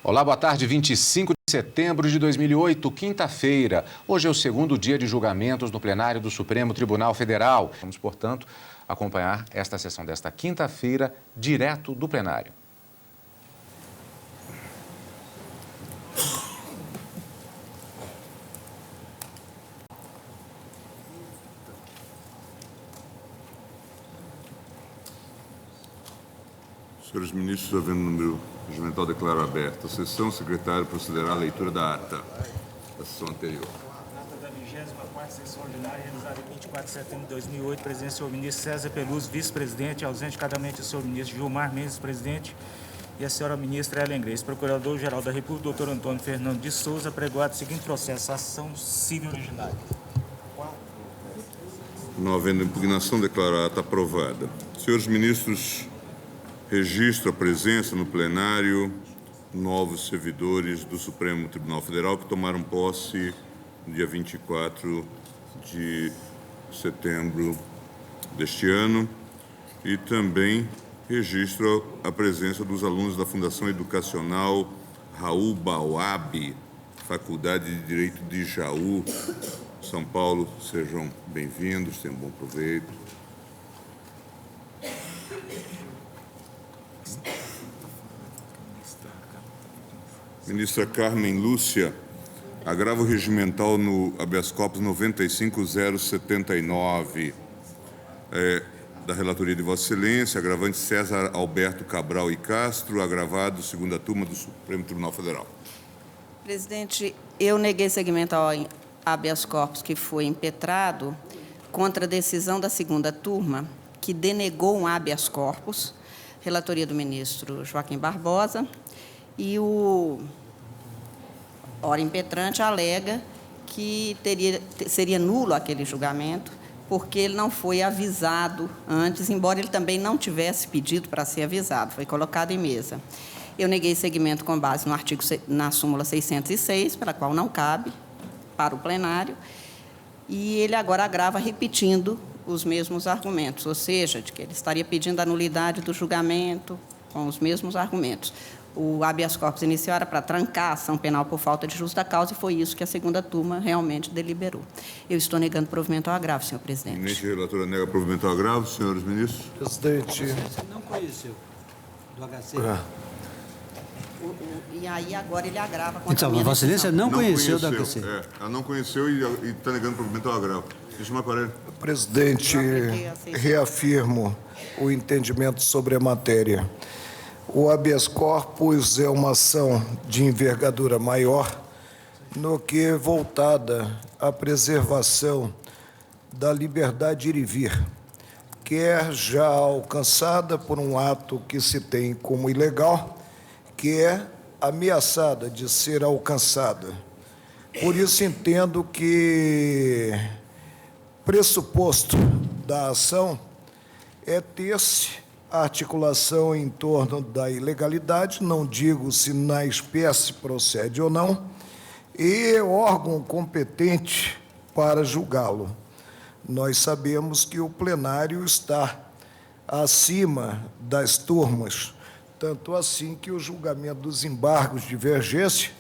Olá, boa tarde. 25 de setembro de 2008, quinta-feira. Hoje é o segundo dia de julgamentos no plenário do Supremo Tribunal Federal. Vamos, portanto, acompanhar esta sessão desta quinta-feira, direto do plenário. Senhores ministros, havendo o número regimental, declaro aberta a sessão. O secretário procederá à leitura da ata da sessão anterior. Ata da 24ª sessão ordinária, realizada em 24 de setembro de 2008, presidente do senhor ministro César Peluso, vice-presidente, ausente cadamente o senhor ministro Gilmar Mendes, presidente, e a senhora ministra Ellen Grace, procurador-geral da República, doutor Antônio Fernando de Souza, pregoado o seguinte processo: ação civil originária. Não havendo impugnação, declaro a ata aprovada. Senhores ministros, registro a presença no plenário novos servidores do Supremo Tribunal Federal que tomaram posse no dia 24 de setembro deste ano, e também registro a presença dos alunos da Fundação Educacional Raul Bauab, Faculdade de Direito de Jaú, São Paulo. Sejam bem-vindos, tenham bom proveito. Ministra Carmen Lúcia, agravo regimental no habeas corpus 95079, da relatoria de Vossa Excelência, agravante César Alberto Cabral e Castro, agravado segunda turma do Supremo Tribunal Federal. Presidente, eu neguei seguimento ao habeas corpus que foi impetrado contra a decisão da segunda turma, que denegou um habeas corpus, relatoria do ministro Joaquim Barbosa, e o ora impetrante alega que seria nulo aquele julgamento, porque ele não foi avisado antes, embora ele também não tivesse pedido para ser avisado, foi colocado em mesa. Eu neguei seguimento com base no artigo, na súmula 606, pela qual não cabe para o plenário, e ele agora agrava repetindo os mesmos argumentos, ou seja, de que ele estaria pedindo a nulidade do julgamento com os mesmos argumentos. O habeas corpus inicial era para trancar a ação penal por falta de justa causa, e foi isso que a segunda turma realmente deliberou. Eu estou negando provimento ao agravo, senhor presidente. Eminente relatora nega provimento ao agravo. Senhores ministros. Presidente. Você não conheceu do HC. E aí agora ele agrava contra Então, a minha Vossa Excelência decisão. não conheceu do HC. Ela não conheceu e está negando provimento ao agravo. Ministro Macarelli. Presidente, reafirmo o entendimento sobre a matéria. O habeas corpus é uma ação de envergadura maior no que voltada à preservação da liberdade de ir e vir, quer já alcançada por um ato que se tem como ilegal, que é ameaçada de ser alcançada. Por isso, entendo que pressuposto da ação é ter-se a articulação em torno da ilegalidade, não digo se na espécie procede ou não, e órgão competente para julgá-lo. Nós sabemos que o plenário está acima das turmas, tanto assim que o julgamento dos embargos de divergência,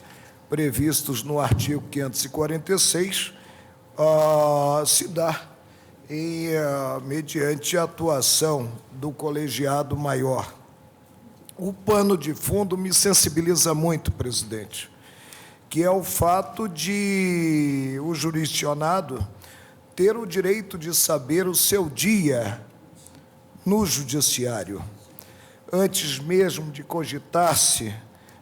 previstos no artigo 546, se dá mediante a atuação do colegiado maior. O pano de fundo me sensibiliza muito, presidente, que é o fato de o jurisdicionado ter o direito de saber o seu dia no judiciário, antes mesmo de cogitar-se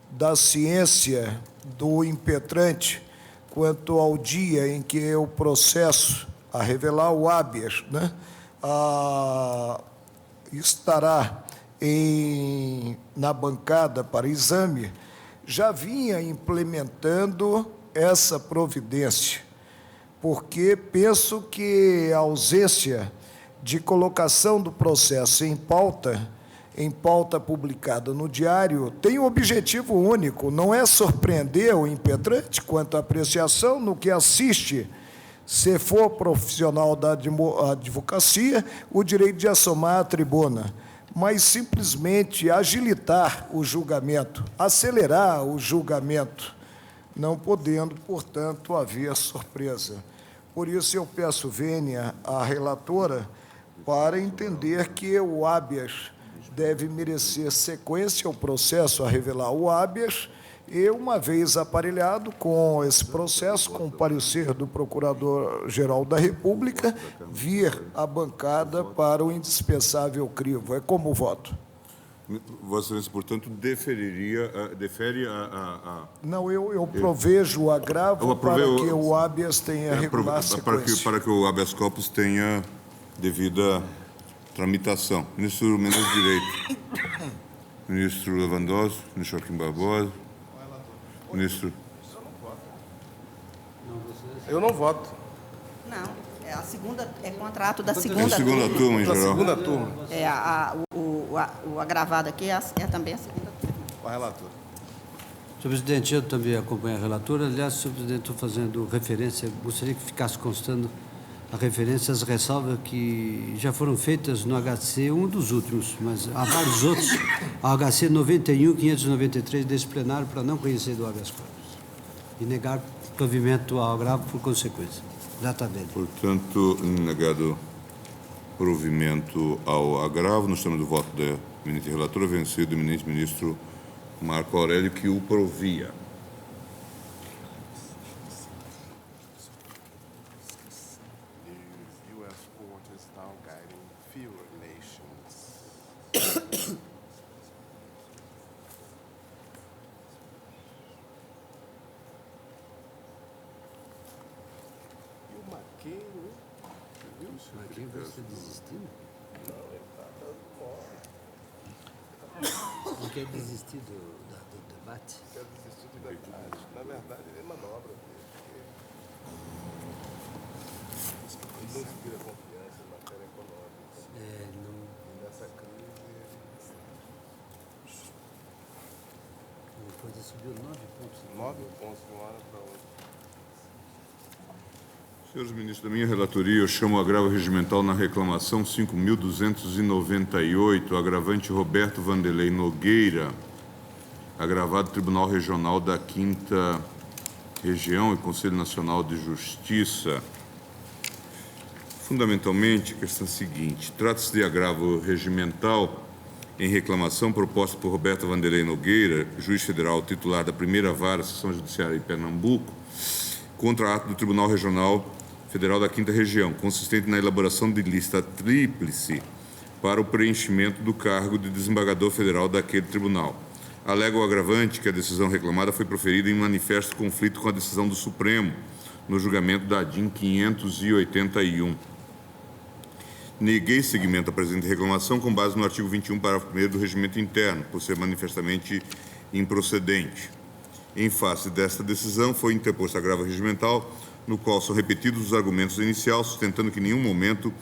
da ciência do impetrante quanto ao dia em que o processo a revelar o habeas, estará na bancada para exame, já vinha implementando essa providência, porque penso que a ausência de colocação do processo em pauta publicada no Diário, tem um objetivo único, não é surpreender o impetrante quanto à apreciação no que assiste, se for profissional da advocacia, o direito de assomar à tribuna, mas simplesmente agilitar o julgamento, acelerar o julgamento, não podendo, portanto, haver surpresa. Por isso, eu peço vênia à relatora para entender que o habeas deve merecer sequência ao processo a revelar o habeas e, uma vez aparelhado com esse processo, com o parecer do Procurador-Geral da República, vir à bancada para o indispensável crivo. É como voto. Vossa Excelência, portanto, defere a... Não, eu provejo o agravo para que o habeas tenha regular sequência. Para que o habeas corpus tenha devida tramitação. Ministro Mendes Direito. Ministro Lewandowski, ministro Joaquim Barbosa. Ministro. Eu não voto. Não, é a segunda, é contrato da segunda É a segunda turma, em Da geral. segunda turma. É, o agravado aqui é também a segunda turma. O relator. Senhor presidente, eu também acompanho a relatora. Aliás, senhor presidente, estou fazendo referência, gostaria que ficasse constando a referência às ressalvas que já foram feitas no HC, um dos últimos, mas há vários outros, ao HC 91.593 desse plenário, para não conhecer do habeas corpus e negar provimento ao agravo por consequência. Data dele. Portanto, negado provimento ao agravo, nós temos o voto da eminente relatora, vencido o eminente ministro Marco Aurélio, que o provia. Quem vai ser desistindo? Não quer desistir do debate? Quero desistir do debate. Na verdade, ele manobra. Não inspira confiança em matéria econômica. E nessa crise, Depois subiu 9 pontos. 9 pontos de uma hora para outra. Senhores ministros, da minha relatoria, eu chamo o agravo regimental na reclamação 5.298, agravante Roberto Vanderlei Nogueira, agravado Tribunal Regional da 5ª Região e Conselho Nacional de Justiça. Fundamentalmente, a questão é a seguinte: trata-se de agravo regimental em reclamação proposta por Roberto Vanderlei Nogueira, juiz federal titular da primeira vara, seção judiciária em Pernambuco, contra ato do Tribunal Regional Federal da 5ª Região, consistente na elaboração de lista tríplice para o preenchimento do cargo de desembargador federal daquele tribunal. Alega o agravante que a decisão reclamada foi proferida em manifesto conflito com a decisão do Supremo, no julgamento da ADIM 581. Neguei seguimento à presente reclamação com base no artigo 21, parágrafo 1º do Regimento Interno, por ser manifestamente improcedente. Em face desta decisão, foi interposto agravo regimental, no qual são repetidos os argumentos iniciais, sustentando que em nenhum momento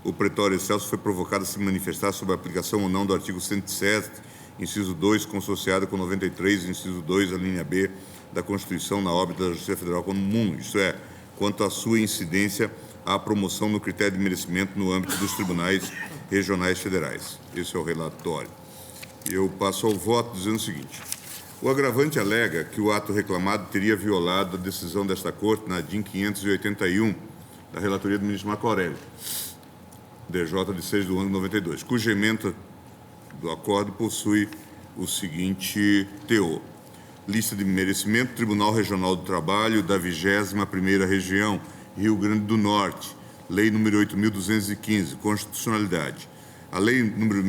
o pretório excelso foi provocado a se manifestar sobre a aplicação ou não do artigo 107, inciso 2, consorciado com 93, inciso 2, a linha B da Constituição na órbita da Justiça Federal Comum, isto é, quanto à sua incidência à promoção no critério de merecimento no âmbito dos tribunais regionais federais. Esse é o relatório. Eu passo ao voto dizendo o seguinte: o agravante alega que o ato reclamado teria violado a decisão desta Corte na ADIM 581, da relatoria do ministro Marco Aurélio, DJ de 6 de 11 de 92, cuja ementa do acordo possui o seguinte teor: lista de merecimento, Tribunal Regional do Trabalho da 21ª Região, Rio Grande do Norte, Lei número 8.215, Constitucionalidade. A Lei número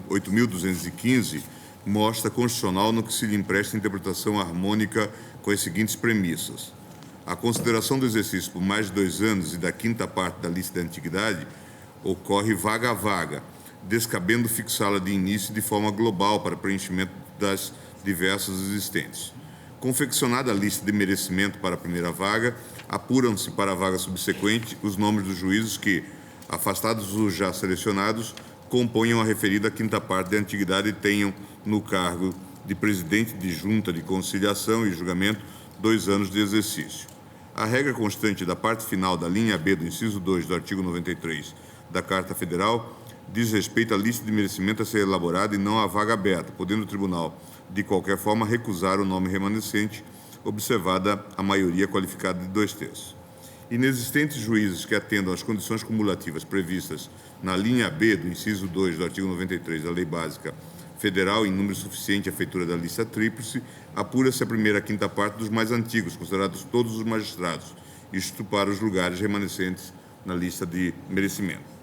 8.215 mostra constitucional no que se lhe empresta interpretação harmônica com as seguintes premissas: a consideração do exercício por mais de 2 anos e da 5ª parte da lista de antiguidade ocorre vaga a vaga, descabendo fixá-la de início de forma global para preenchimento das diversas existentes. Confeccionada a lista de merecimento para a primeira vaga, apuram-se para a vaga subsequente os nomes dos juízes que, afastados os já selecionados, componham a referida 5ª parte da antiguidade e tenham no cargo de presidente de junta de conciliação e julgamento 2 anos de exercício. A regra constante da parte final da linha B do inciso 2 do artigo 93 da Carta Federal diz respeito à lista de merecimento a ser elaborada e não à vaga aberta, podendo o tribunal, de qualquer forma, recusar o nome remanescente, observada a maioria qualificada de 2/3. Inexistentes juízes que atendam às condições cumulativas previstas na linha B do inciso 2 do artigo 93 da Lei Básica Federal, em número suficiente à feitura da lista tríplice, apura-se a primeira quinta parte dos mais antigos, considerados todos os magistrados, isto para os lugares remanescentes na lista de merecimento.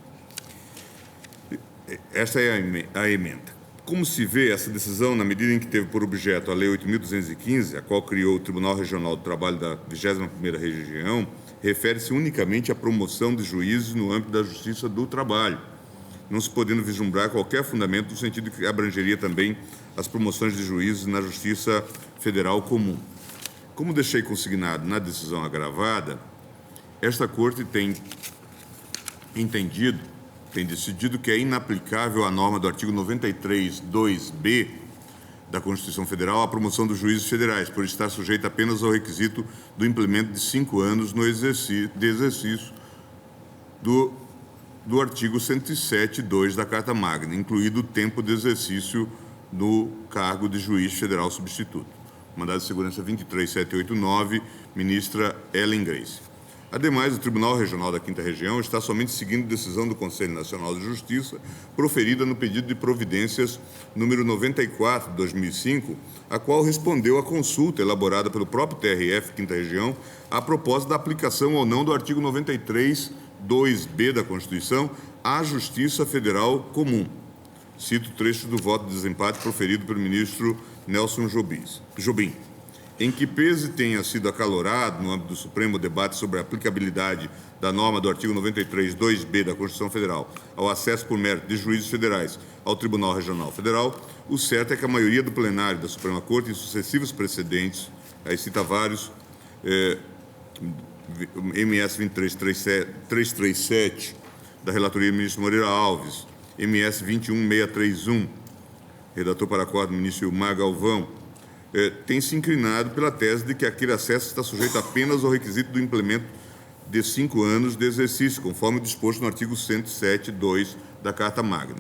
Esta é a emenda. Como se vê, essa decisão, na medida em que teve por objeto a Lei 8.215, a qual criou o Tribunal Regional do Trabalho da 21ª Região, refere-se unicamente à promoção de juízes no âmbito da Justiça do Trabalho, não se podendo vislumbrar qualquer fundamento no sentido que abrangeria também as promoções de juízes na Justiça Federal Comum. Como deixei consignado na decisão agravada, esta Corte tem decidido que é inaplicável a norma do artigo 93, 2b da Constituição Federal a promoção dos juízes federais, por estar sujeita apenas ao requisito do implemento de 5 anos no exercício do artigo 107, 2 da Carta Magna, incluído o tempo de exercício do cargo de juiz federal substituto. Mandado de Segurança 23789, ministra Ellen Grace. Ademais, o Tribunal Regional da 5ª Região está somente seguindo decisão do Conselho Nacional de Justiça, proferida no pedido de providências número 94, de 2005, a qual respondeu à consulta elaborada pelo próprio TRF 5ª Região a propósito da aplicação ou não do artigo 93, 2b da Constituição à Justiça Federal Comum. Cito trecho do voto de desempate proferido pelo ministro Nelson Jobim. Em que pese tenha sido acalorado, no âmbito do Supremo, o debate sobre a aplicabilidade da norma do artigo 93, 2b da Constituição Federal ao acesso por mérito de juízes federais ao Tribunal Regional Federal, o certo é que a maioria do plenário da Suprema Corte, em sucessivos precedentes, aí cita vários, MS 23337, da relatoria do ministro Moreira Alves, MS 21631, redator para acordo do ministro Ilmar Galvão, tem se inclinado pela tese de que aquele acesso está sujeito apenas ao requisito do implemento de 5 anos de exercício, conforme disposto no artigo 107, 2 da Carta Magna.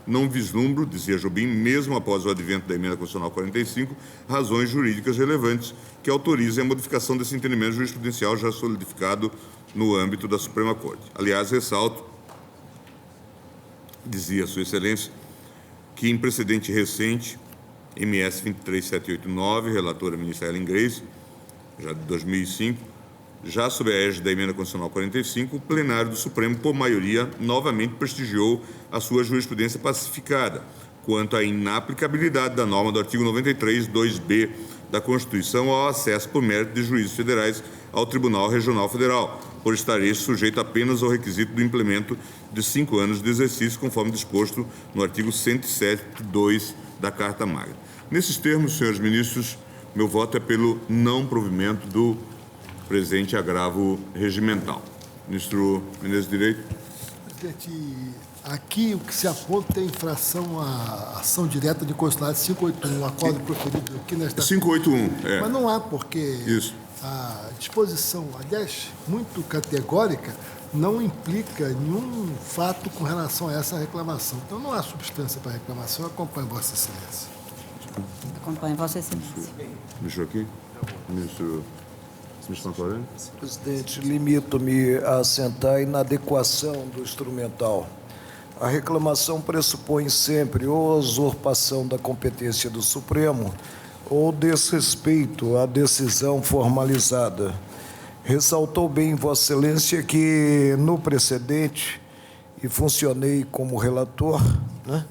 Não vislumbro, dizia Jobim, mesmo após o advento da Emenda Constitucional 45, razões jurídicas relevantes que autorizem a modificação desse entendimento jurisprudencial já solidificado no âmbito da Suprema Corte. Aliás, ressalto, dizia Sua Excelência, que em precedente recente, MS 23789, relatora ministra Ellen Grace, já de 2005, já sob a égide da Emenda Constitucional 45, o plenário do Supremo, por maioria, novamente prestigiou a sua jurisprudência pacificada quanto à inaplicabilidade da norma do artigo 93, 2b da Constituição ao acesso por mérito de juízes federais ao Tribunal Regional Federal, por estar este sujeito apenas ao requisito do implemento de 5 anos de exercício, conforme disposto no artigo 107, 2 da Carta Magna. Nesses termos, senhores ministros, meu voto é pelo não provimento do presente agravo regimental. Ministro Menezes de Direito. Presidente, aqui o que se aponta é infração à ação direta de constitucionalidade 581, um acordo proferido aqui nesta... 581, é. Mas não há, porque Isso. a disposição, aliás, muito categórica, não implica nenhum fato com relação a essa reclamação. Então, não há substância para a reclamação. Eu acompanho Vossa Excelência. Acompanho Vossa Excelência. Ministro aqui? Ministro Santorani? Presidente, limito-me a assentar a inadequação do instrumental. A reclamação pressupõe sempre ou a usurpação da competência do Supremo ou desrespeito à decisão formalizada. Ressaltou bem Vossa Excelência que, no precedente, e funcionei como relator, né,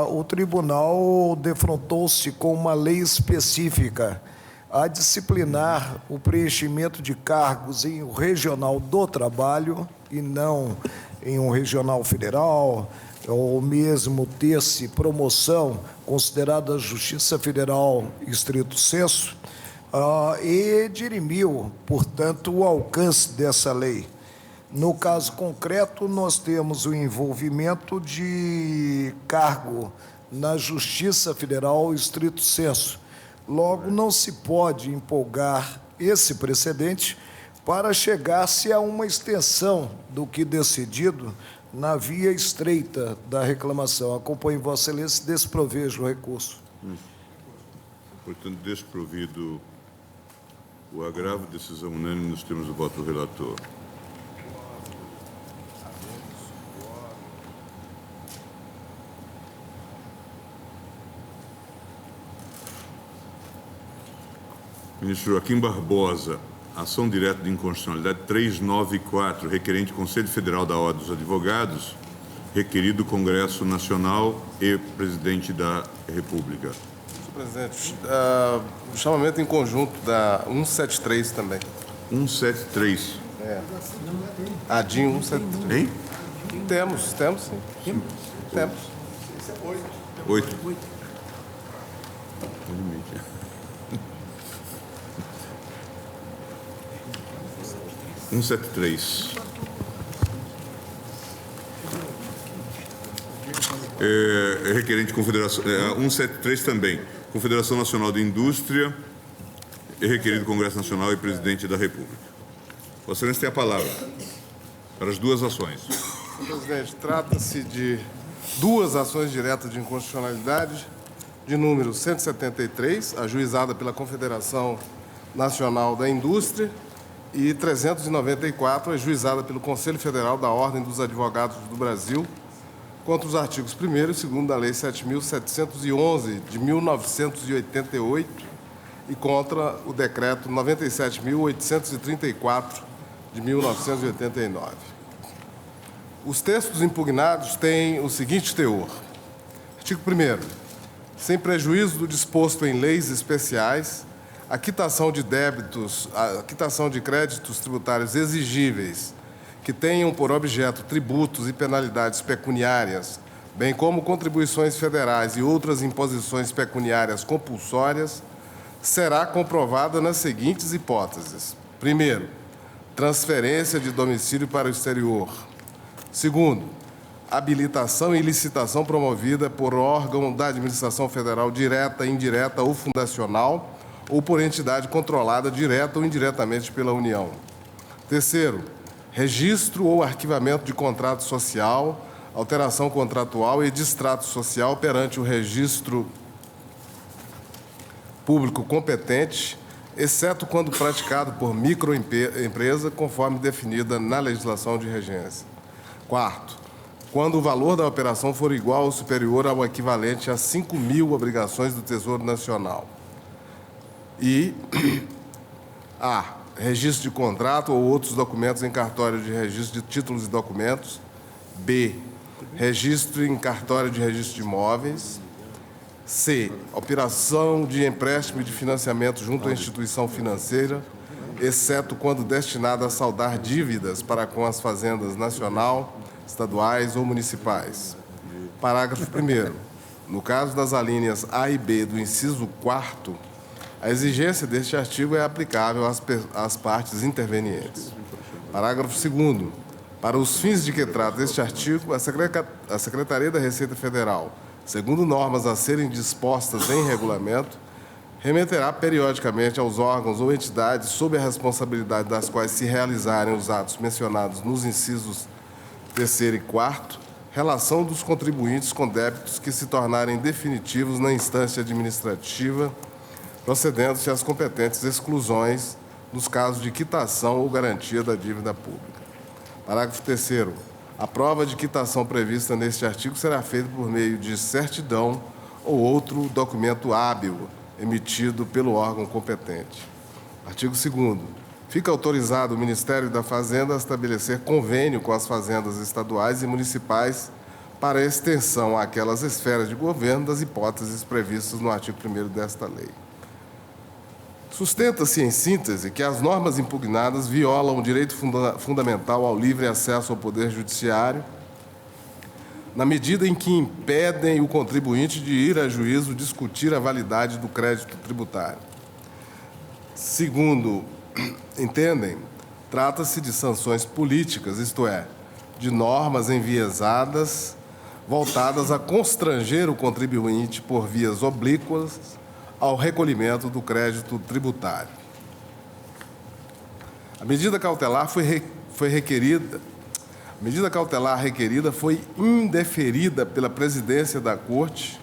o tribunal defrontou-se com uma lei específica a disciplinar o preenchimento de cargos em um regional do trabalho e não em um regional federal, ou mesmo ter-se promoção considerada Justiça Federal estrito sensu, e dirimiu, portanto, o alcance dessa lei. No caso concreto, nós temos o envolvimento de cargo na Justiça Federal estrito sensu. Logo, não se pode empolgar esse precedente para chegar-se a uma extensão do que decidido na via estreita da reclamação. Acompanho Vossa Excelência e desprovejo o recurso. Portanto, desprovido o agravo, decisão unânime nos termos do voto do relator. Ministro Joaquim Barbosa, ação direta de inconstitucionalidade 394, requerente Conselho Federal da Ordem dos Advogados, requerido Congresso Nacional e Presidente da República. Senhor presidente, o chamamento em conjunto da 173 também. 173. ADIM 173. Hein? Temos sim. Temos. 8. 173. Requerente Confederação 173 também. Confederação Nacional de Indústria, requerido Congresso Nacional e Presidente da República. Vossa Excelência tem a palavra para as duas ações. Senhor presidente, trata-se de duas ações diretas de inconstitucionalidade, de número 173, ajuizada pela Confederação Nacional da Indústria, e 394, ajuizada pelo Conselho Federal da Ordem dos Advogados do Brasil, contra os artigos 1º e 2º da Lei 7.711, de 1988, e contra o Decreto 97.834, de 1989. Os textos impugnados têm o seguinte teor. Artigo 1º. Sem prejuízo do disposto em leis especiais, a quitação de débitos, a quitação de créditos tributários exigíveis que tenham por objeto tributos e penalidades pecuniárias, bem como contribuições federais e outras imposições pecuniárias compulsórias, será comprovada nas seguintes hipóteses. Primeiro, transferência de domicílio para o exterior. Segundo, habilitação e licitação promovida por órgão da administração federal direta, indireta ou fundacional, ou por entidade controlada direta ou indiretamente pela União. Terceiro, registro ou arquivamento de contrato social, alteração contratual e distrato social perante o registro público competente, exceto quando praticado por microempresa, conforme definida na legislação de regência. Quarto, quando o valor da operação for igual ou superior ao equivalente a 5.000 obrigações do Tesouro Nacional. E A. Registro de contrato ou outros documentos em cartório de registro de títulos e documentos. B. Registro em cartório de registro de imóveis. C. Operação de empréstimo e de financiamento junto à instituição financeira, exceto quando destinada a saldar dívidas para com as fazendas nacional, estaduais ou municipais. Parágrafo 1º. No caso das alíneas A e B do inciso 4º, a exigência deste artigo é aplicável às partes intervenientes. Parágrafo 2º. Para os fins de que trata este artigo, a Secretaria da Receita Federal, segundo normas a serem dispostas em regulamento, remeterá periodicamente aos órgãos ou entidades sob a responsabilidade das quais se realizarem os atos mencionados nos incisos 3º e 4º, relação dos contribuintes com débitos que se tornarem definitivos na instância administrativa, procedendo-se às competentes exclusões nos casos de quitação ou garantia da dívida pública. Parágrafo 3º. A prova de quitação prevista neste artigo será feita por meio de certidão ou outro documento hábil emitido pelo órgão competente. Artigo 2º. Fica autorizado o Ministério da Fazenda a estabelecer convênio com as fazendas estaduais e municipais para extensão àquelas esferas de governo das hipóteses previstas no artigo 1º desta lei. Sustenta-se, em síntese, que as normas impugnadas violam o direito fundamental ao livre acesso ao Poder Judiciário, na medida em que impedem o contribuinte de ir a juízo discutir a validade do crédito tributário. Segundo entendem, trata-se de sanções políticas, isto é, de normas enviesadas, voltadas a constranger o contribuinte por vias oblíquas ao recolhimento do crédito tributário. A medida cautelar foi requerida A medida cautelar requerida foi indeferida pela presidência da Corte,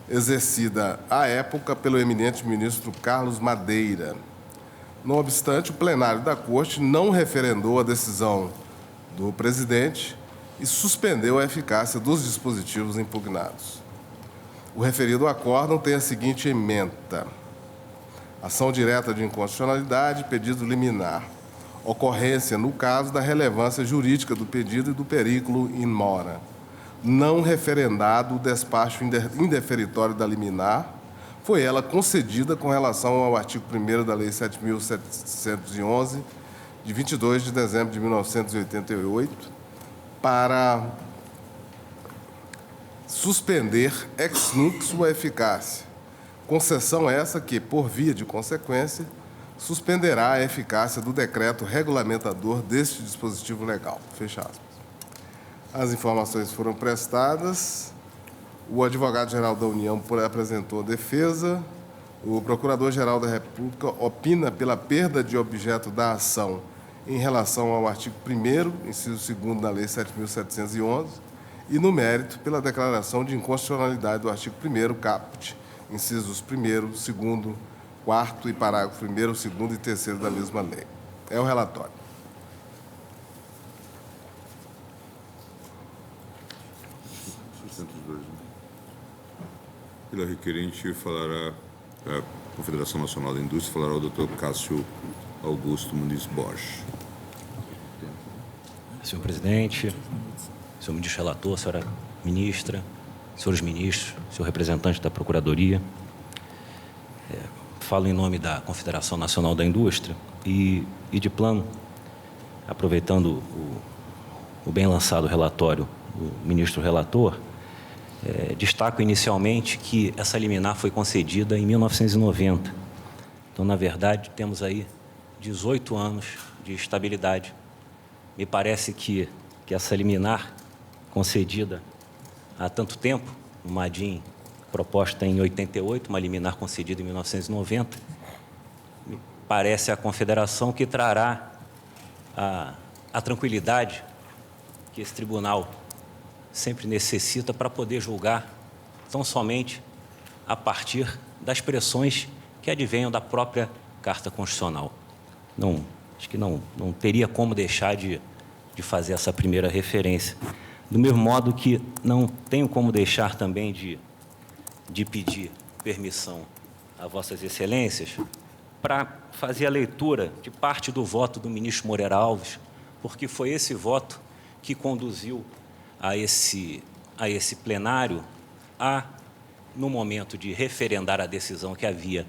exercida à época pelo eminente ministro Carlos Madeira. Não obstante, o plenário da Corte não referendou a decisão do presidente e suspendeu a eficácia dos dispositivos impugnados. O referido acórdão tem a seguinte ementa: ação direta de inconstitucionalidade, pedido liminar. Ocorrência no caso da relevância jurídica do pedido e do perículo in mora. Não referendado o despacho indeferitório da liminar, foi ela concedida com relação ao artigo 1º da Lei 7.711, de 22 de dezembro de 1988, para suspender ex nunc a eficácia. Concessão essa que, por via de consequência, suspenderá a eficácia do decreto regulamentador deste dispositivo legal. Fecha aspas. As informações foram prestadas. O advogado-geral da União apresentou defesa. O procurador-geral da República opina pela perda de objeto da ação em relação ao artigo 1º, inciso 2º da Lei 7.711, e, no mérito, pela declaração de inconstitucionalidade do artigo 1º, caput, incisos 1º, 2º, 4º e parágrafo 1º, 2º e 3º da mesma lei. É o relatório. Pela requerente, falará a Confederação Nacional da Indústria, falará o doutor Cássio Augusto Muniz Borges. Senhor presidente, senhor ministro relator, senhora ministra, senhores ministros, senhor representante da Procuradoria, falo em nome da Confederação Nacional da Indústria e de plano, aproveitando o bem lançado relatório do ministro relator, destaco inicialmente que essa liminar foi concedida em 1990. Então, na verdade, temos aí 18 anos de estabilidade. Me parece que essa liminar concedida há tanto tempo, uma ADIM proposta em 88, uma liminar concedida em 1990, me parece a Confederação que trará a tranquilidade que esse tribunal sempre necessita para poder julgar tão somente a partir das pressões que advenham da própria Carta Constitucional. Acho que não teria como deixar de fazer essa primeira referência. Do mesmo modo que não tenho como deixar também de pedir permissão a Vossas Excelências para fazer a leitura de parte do voto do ministro Moreira Alves, porque foi esse voto que conduziu a esse plenário no momento de referendar a decisão que havia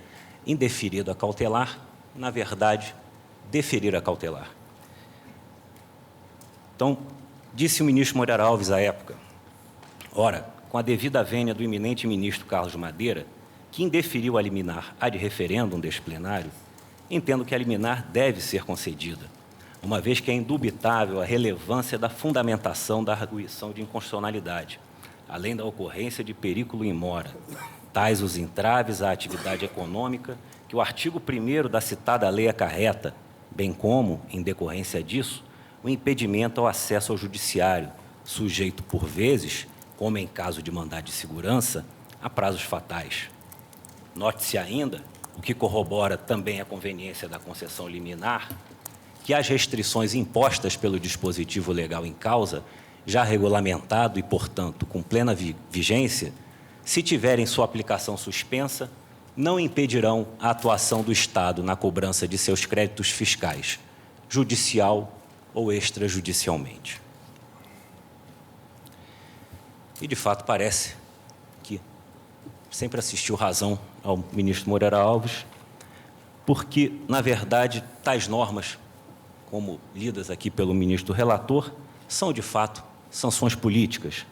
indeferido a cautelar, na verdade, deferir a cautelar. Então, disse o ministro Moreira Alves à época: ora, com a devida vênia do eminente ministro Carlos Madeira, que indeferiu a liminar ad referendum deste plenário, entendo que a liminar deve ser concedida, uma vez que é indubitável a relevância da fundamentação da arguição de inconstitucionalidade, além da ocorrência de perículo in mora, tais os entraves à atividade econômica que o artigo 1º da citada lei acarreta, bem como, em decorrência disso, o impedimento ao acesso ao judiciário, sujeito, por vezes, como em caso de mandado de segurança, a prazos fatais. Note-se ainda, o que corrobora também a conveniência da concessão liminar, que as restrições impostas pelo dispositivo legal em causa, já regulamentado e, portanto, com plena vigência, se tiverem sua aplicação suspensa, não impedirão a atuação do Estado na cobrança de seus créditos fiscais, judicial ou extrajudicialmente. E, de fato, parece que sempre assistiu razão ao ministro Moreira Alves, porque, na verdade, tais normas, como lidas aqui pelo ministro relator, são, de fato, sanções políticas.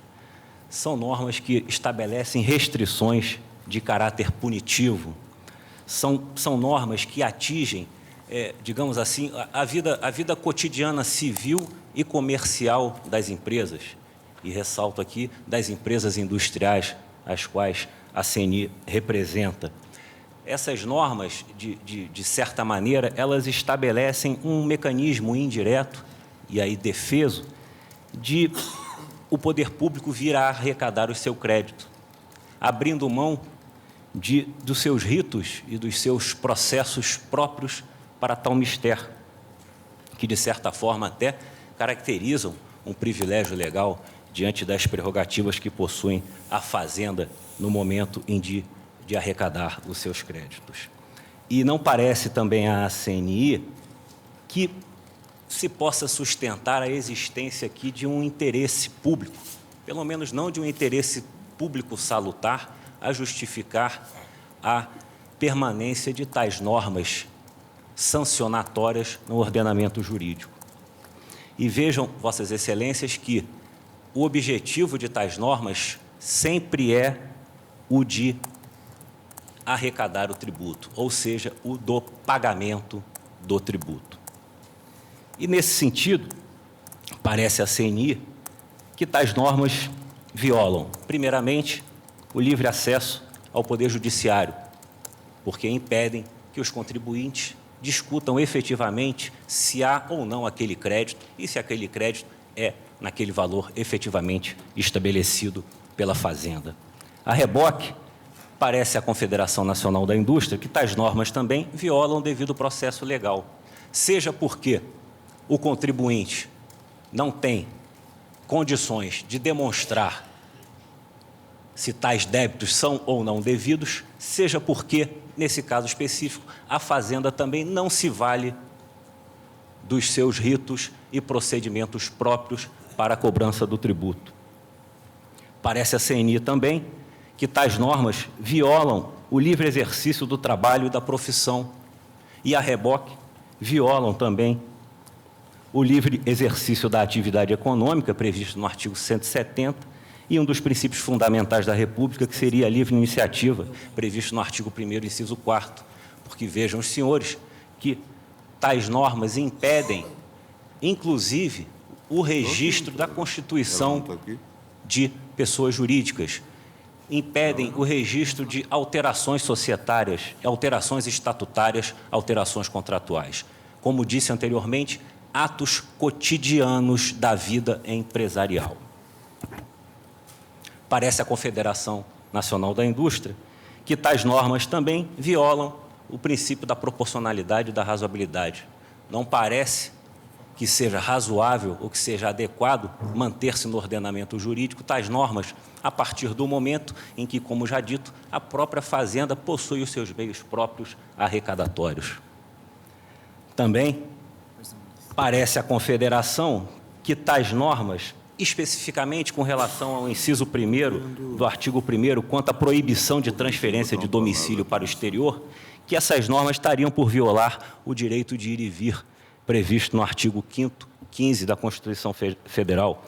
São normas que estabelecem restrições de caráter punitivo. São normas que atingem, digamos assim, a vida cotidiana civil e comercial das empresas. E ressalto aqui das empresas industriais, as quais a CNI representa. Essas normas, de certa maneira, elas estabelecem um mecanismo indireto, e aí defeso, de o poder público vir a arrecadar o seu crédito, abrindo mão dos seus ritos e dos seus processos próprios para tal mistério, que, de certa forma, até caracterizam um privilégio legal diante das prerrogativas que possuem a Fazenda no momento de arrecadar os seus créditos. E não parece também à CNI que se possa sustentar a existência aqui de um interesse público, pelo menos não de um interesse público salutar, a justificar a permanência de tais normas sancionatórias no ordenamento jurídico. E vejam, Vossas Excelências, que o objetivo de tais normas sempre é o de arrecadar o tributo, ou seja, o do pagamento do tributo. E, nesse sentido, parece à CNI que tais normas violam, primeiramente, o livre acesso ao Poder Judiciário, porque impedem que os contribuintes discutam efetivamente se há ou não aquele crédito e se aquele crédito é naquele valor efetivamente estabelecido pela Fazenda. A reboque, parece à Confederação Nacional da Indústria que tais normas também violam o devido processo legal, seja porque o contribuinte não tem condições de demonstrar se tais débitos são ou não devidos, seja porque, nesse caso específico, a Fazenda também não se vale dos seus ritos e procedimentos próprios para a cobrança do tributo. Parece à CNI também que tais normas violam o livre exercício do trabalho e da profissão e, a reboque, violam também o livre exercício da atividade econômica previsto no artigo 170 e um dos princípios fundamentais da República, que seria a livre iniciativa, previsto no artigo 1º, inciso 4º, porque vejam os senhores que tais normas impedem, inclusive, o registro da constituição de pessoas jurídicas, impedem o registro de alterações societárias, alterações estatutárias, alterações contratuais. Como disse anteriormente, atos cotidianos da vida empresarial. Parece à Confederação Nacional da Indústria que tais normas também violam o princípio da proporcionalidade e da razoabilidade. Não parece que seja razoável ou que seja adequado manter-se no ordenamento jurídico tais normas a partir do momento em que, como já dito, a própria Fazenda possui os seus meios próprios arrecadatórios. Também parece à Confederação que tais normas, especificamente com relação ao inciso 1º do artigo 1º, quanto à proibição de transferência de domicílio para o exterior, que essas normas estariam por violar o direito de ir e vir previsto no artigo 5º, 15 da Constituição Federal,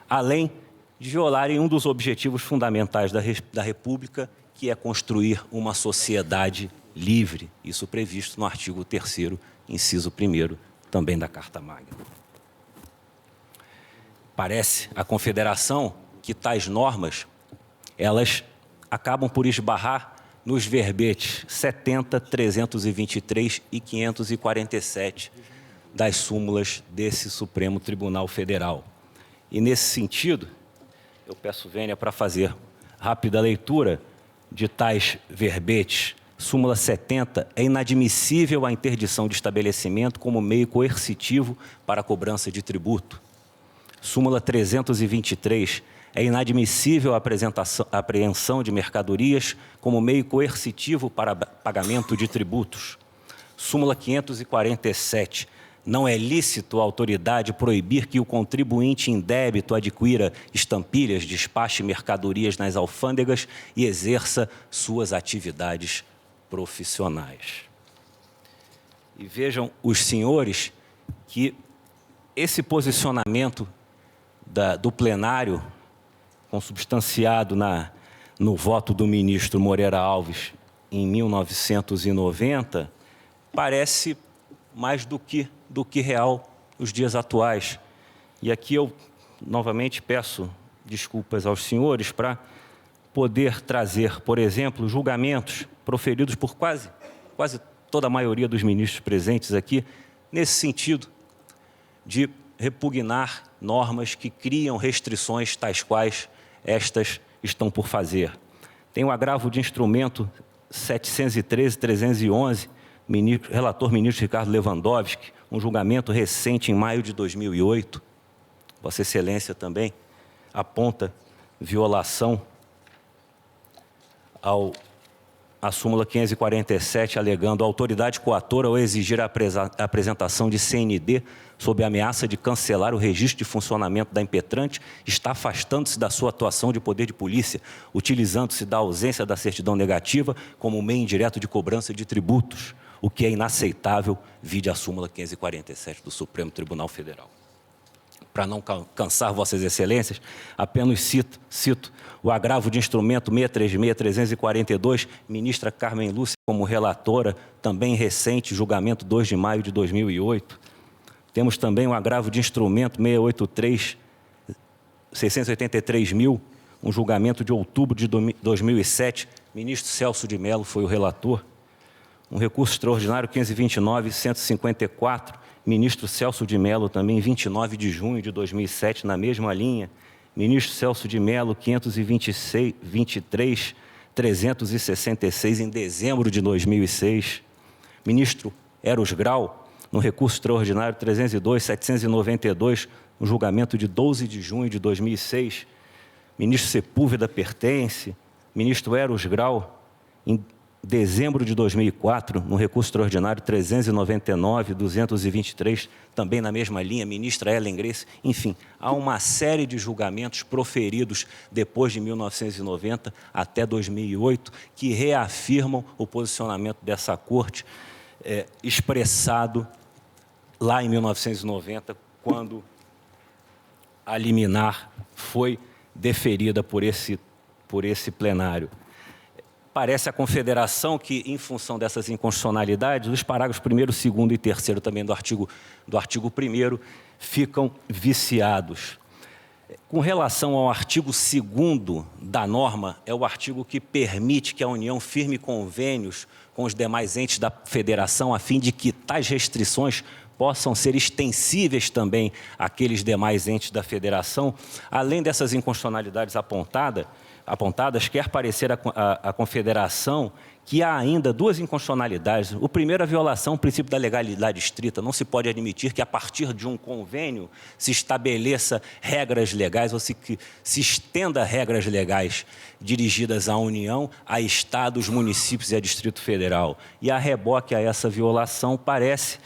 além de violarem um dos objetivos fundamentais da República, que é construir uma sociedade livre, isso previsto no artigo 3º, inciso 1º, também da Carta Magna. Parece à Confederação que tais normas, elas acabam por esbarrar nos verbetes 70, 323 e 547 das súmulas desse Supremo Tribunal Federal. E, nesse sentido, eu peço vênia para fazer rápida leitura de tais verbetes. Súmula 70, é inadmissível a interdição de estabelecimento como meio coercitivo para a cobrança de tributo. Súmula 323, é inadmissível a apreensão de mercadorias como meio coercitivo para pagamento de tributos. Súmula 547, não é lícito a autoridade proibir que o contribuinte em débito adquira estampilhas, despache mercadorias nas alfândegas e exerça suas atividades profissionais. E vejam os senhores que esse posicionamento do plenário, consubstanciado no voto do ministro Moreira Alves em 1990, parece mais do que real nos dias atuais. E aqui eu novamente peço desculpas aos senhores para poder trazer, por exemplo, julgamentos proferidos por quase toda a maioria dos ministros presentes aqui, nesse sentido de repugnar normas que criam restrições tais quais estas estão por fazer. Tem o agravo de instrumento 713-311, relator ministro Ricardo Lewandowski, um julgamento recente em maio de 2008. Vossa Excelência também aponta violação à súmula 547, alegando a autoridade coatora ao exigir a apresentação de CND sob ameaça de cancelar o registro de funcionamento da impetrante, está afastando-se da sua atuação de poder de polícia, utilizando-se da ausência da certidão negativa como meio indireto de cobrança de tributos, o que é inaceitável, vide a súmula 547 do Supremo Tribunal Federal. Para não cansar Vossas Excelências, apenas cito o agravo de instrumento 636-342, ministra Carmen Lúcia como relatora, também recente, julgamento 2 de maio de 2008. Temos também o agravo de instrumento 683.000, um julgamento de outubro de 2007, ministro Celso de Mello foi o relator. Um recurso extraordinário 529.154, ministro Celso de Mello, também 29 de junho de 2007, na mesma linha. Ministro Celso de Mello, 523.366, em dezembro de 2006. Ministro Eros Grau, no recurso extraordinário 302.792, no julgamento de 12 de junho de 2006. Ministro Sepúlveda pertence. Ministro Eros Grau, em dezembro de 2004, no recurso extraordinário 399.223, também na mesma linha, ministra Ellen Grace. Enfim, há uma série de julgamentos proferidos depois de 1990 até 2008 que reafirmam o posicionamento dessa Corte expressado lá em 1990, quando a liminar foi deferida por esse plenário. Parece à Confederação que, em função dessas inconstitucionalidades, os parágrafos 1º, 2º e 3º também do artigo 1º ficam viciados. Com relação ao artigo 2º da norma, é o artigo que permite que a União firme convênios com os demais entes da Federação, a fim de que tais restrições possam ser extensíveis também àqueles demais entes da Federação. Além dessas inconstitucionalidades apontadas, quer parecer à Confederação que há ainda duas inconstitucionalidades. O primeiro, a violação ao princípio da legalidade estrita. Não se pode admitir que, a partir de um convênio, se estabeleça regras legais ou se estenda regras legais dirigidas à União, a Estados, municípios e a Distrito Federal. E a reboque a essa violação parece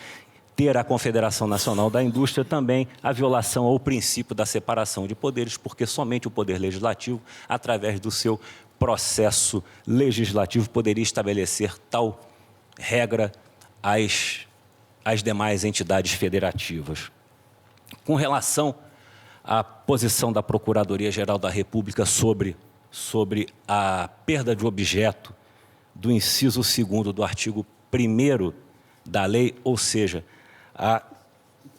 ter a Confederação Nacional da Indústria também a violação ao princípio da separação de poderes, porque somente o Poder Legislativo, através do seu processo legislativo, poderia estabelecer tal regra às demais entidades federativas. Com relação à posição da Procuradoria-Geral da República sobre a perda de objeto do inciso 2º do artigo 1º da lei, ou seja, a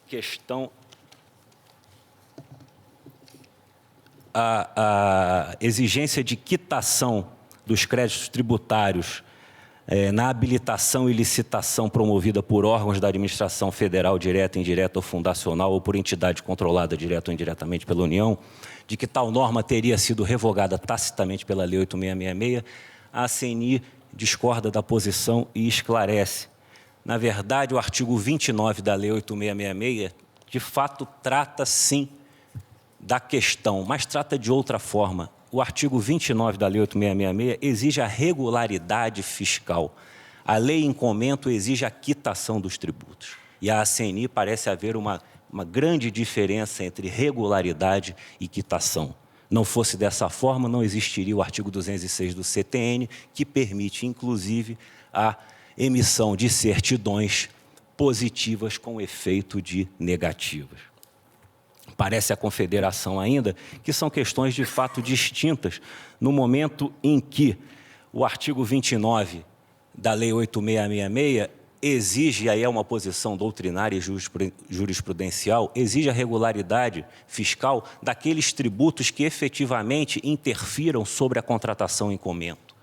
questão, a exigência de quitação dos créditos tributários na habilitação e licitação promovida por órgãos da administração federal, direta, indireta ou fundacional, ou por entidade controlada direta ou indiretamente pela União, de que tal norma teria sido revogada tacitamente pela Lei 8.666, a CNI discorda da posição e esclarece. Na verdade, o artigo 29 da Lei 8.666, de fato, trata, sim, da questão, mas trata de outra forma. O artigo 29 da Lei 8.666 exige a regularidade fiscal. A lei em comento exige a quitação dos tributos. E a CNI parece haver uma grande diferença entre regularidade e quitação. Não fosse dessa forma, não existiria o artigo 206 do CTN, que permite, inclusive, a emissão de certidões positivas com efeito de negativas. Parece à Confederação ainda que são questões de fato distintas no momento em que o artigo 29 da Lei 8.666 exige, aí é uma posição doutrinária e jurisprudencial, exige a regularidade fiscal daqueles tributos que efetivamente interfiram sobre a contratação em comento.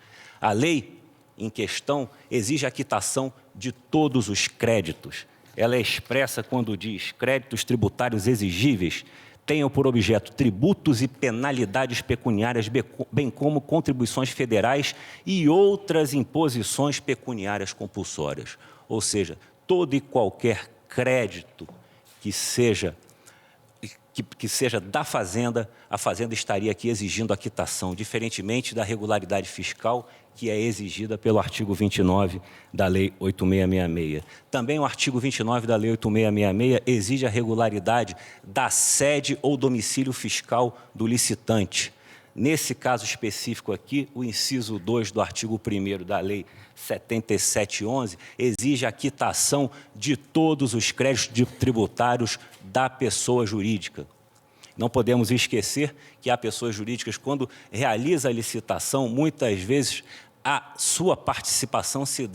A lei em questão exige a quitação de todos os créditos. Ela é expressa quando diz créditos tributários exigíveis tenham por objeto tributos e penalidades pecuniárias, bem como contribuições federais e outras imposições pecuniárias compulsórias. Ou seja, todo e qualquer crédito que seja da Fazenda, a Fazenda estaria aqui exigindo a quitação, diferentemente da regularidade fiscal, que é exigida pelo artigo 29 da Lei 8666. Também o artigo 29 da Lei 8666 exige a regularidade da sede ou domicílio fiscal do licitante. Nesse caso específico aqui, o inciso 2 do artigo 1º da Lei 7711 exige a quitação de todos os créditos tributários da pessoa jurídica. Não podemos esquecer que há pessoas jurídicas, quando realiza a licitação, muitas vezes a sua participação se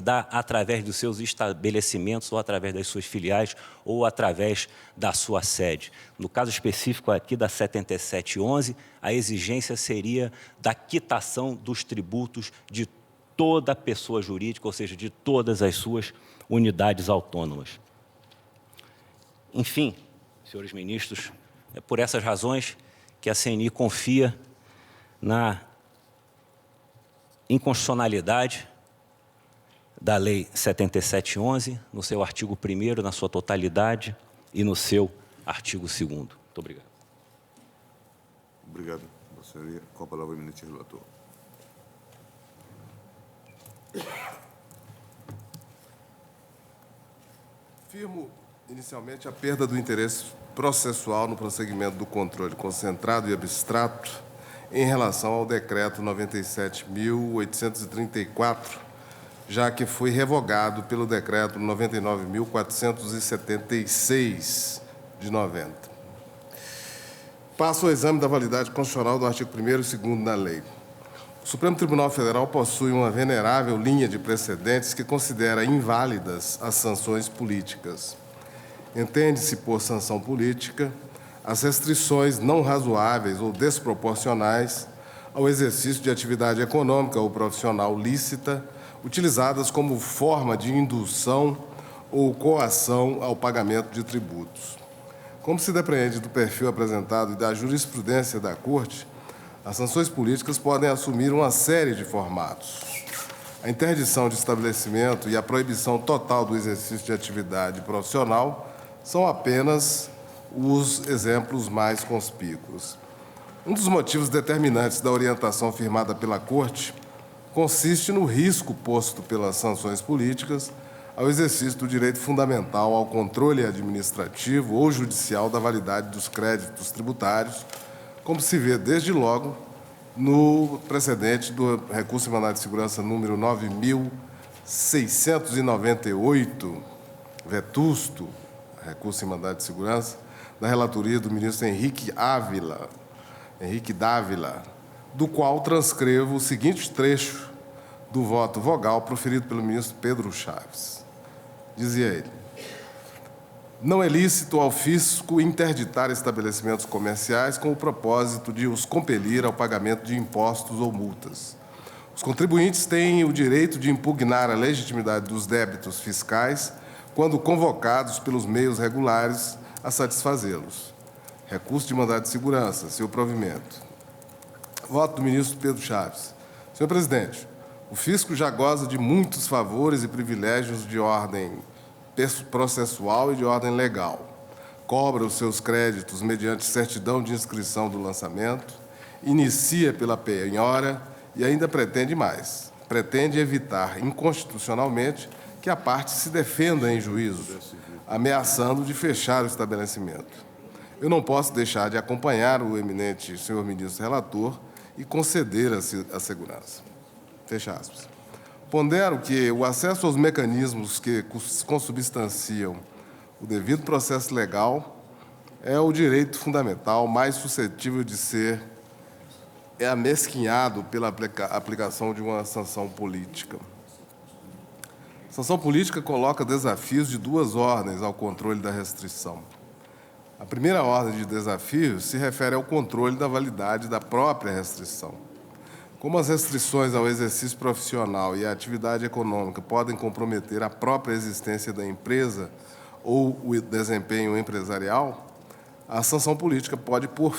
dá através dos seus estabelecimentos, ou através das suas filiais, ou através da sua sede. No caso específico aqui da 7711, a exigência seria da quitação dos tributos de toda pessoa jurídica, ou seja, de todas as suas unidades autônomas. Enfim, senhores ministros, é por essas razões que a CNI confia na inconstitucionalidade da Lei 7711, no seu artigo 1º, na sua totalidade, e no seu artigo 2º. Muito obrigado. Obrigado, Vossa Senhoria. Com a palavra o ministro relator. Firmo inicialmente a perda do interesse processual no prosseguimento do controle concentrado e abstrato em relação ao Decreto 97.834, já que foi revogado pelo Decreto 99.476, de 90. Passo ao exame da validade constitucional do artigo 1º e 2º da lei. O Supremo Tribunal Federal possui uma venerável linha de precedentes que considera inválidas as sanções políticas. Entende-se por sanção política as restrições não razoáveis ou desproporcionais ao exercício de atividade econômica ou profissional lícita, utilizadas como forma de indução ou coação ao pagamento de tributos. Como se depreende do perfil apresentado e da jurisprudência da Corte, as sanções políticas podem assumir uma série de formatos. A interdição de estabelecimento e a proibição total do exercício de atividade profissional são apenas os exemplos mais conspícuos. Um dos motivos determinantes da orientação firmada pela Corte consiste no risco posto pelas sanções políticas ao exercício do direito fundamental ao controle administrativo ou judicial da validade dos créditos tributários, como se vê desde logo no precedente do recurso em mandado de segurança número 9.698, vetusto, recurso em mandado de segurança, da relatoria do ministro Henrique Dávila, do qual transcrevo o seguinte trecho do voto vogal proferido pelo ministro Pedro Chaves. Dizia ele: não é lícito ao fisco interditar estabelecimentos comerciais com o propósito de os compelir ao pagamento de impostos ou multas. Os contribuintes têm o direito de impugnar a legitimidade dos débitos fiscais quando convocados pelos meios regulares a satisfazê-los. Recurso de mandado de segurança, seu provimento. Voto do ministro Pedro Chaves. Senhor presidente, o fisco já goza de muitos favores e privilégios de ordem processual e de ordem legal. Cobra os seus créditos mediante certidão de inscrição do lançamento, inicia pela penhora e ainda pretende mais. Pretende evitar inconstitucionalmente que a parte se defenda em juízo, ameaçando de fechar o estabelecimento. Eu não posso deixar de acompanhar o eminente senhor ministro relator e conceder a segurança. Fecha aspas. Pondero que o acesso aos mecanismos que consubstanciam o devido processo legal é o direito fundamental mais suscetível de ser amesquinhado pela aplicação de uma sanção política. A sanção política coloca desafios de duas ordens ao controle da restrição. A primeira ordem de desafios se refere ao controle da validade da própria restrição. Como as restrições ao exercício profissional e à atividade econômica podem comprometer a própria existência da empresa ou o desempenho empresarial, a sanção política pode pôr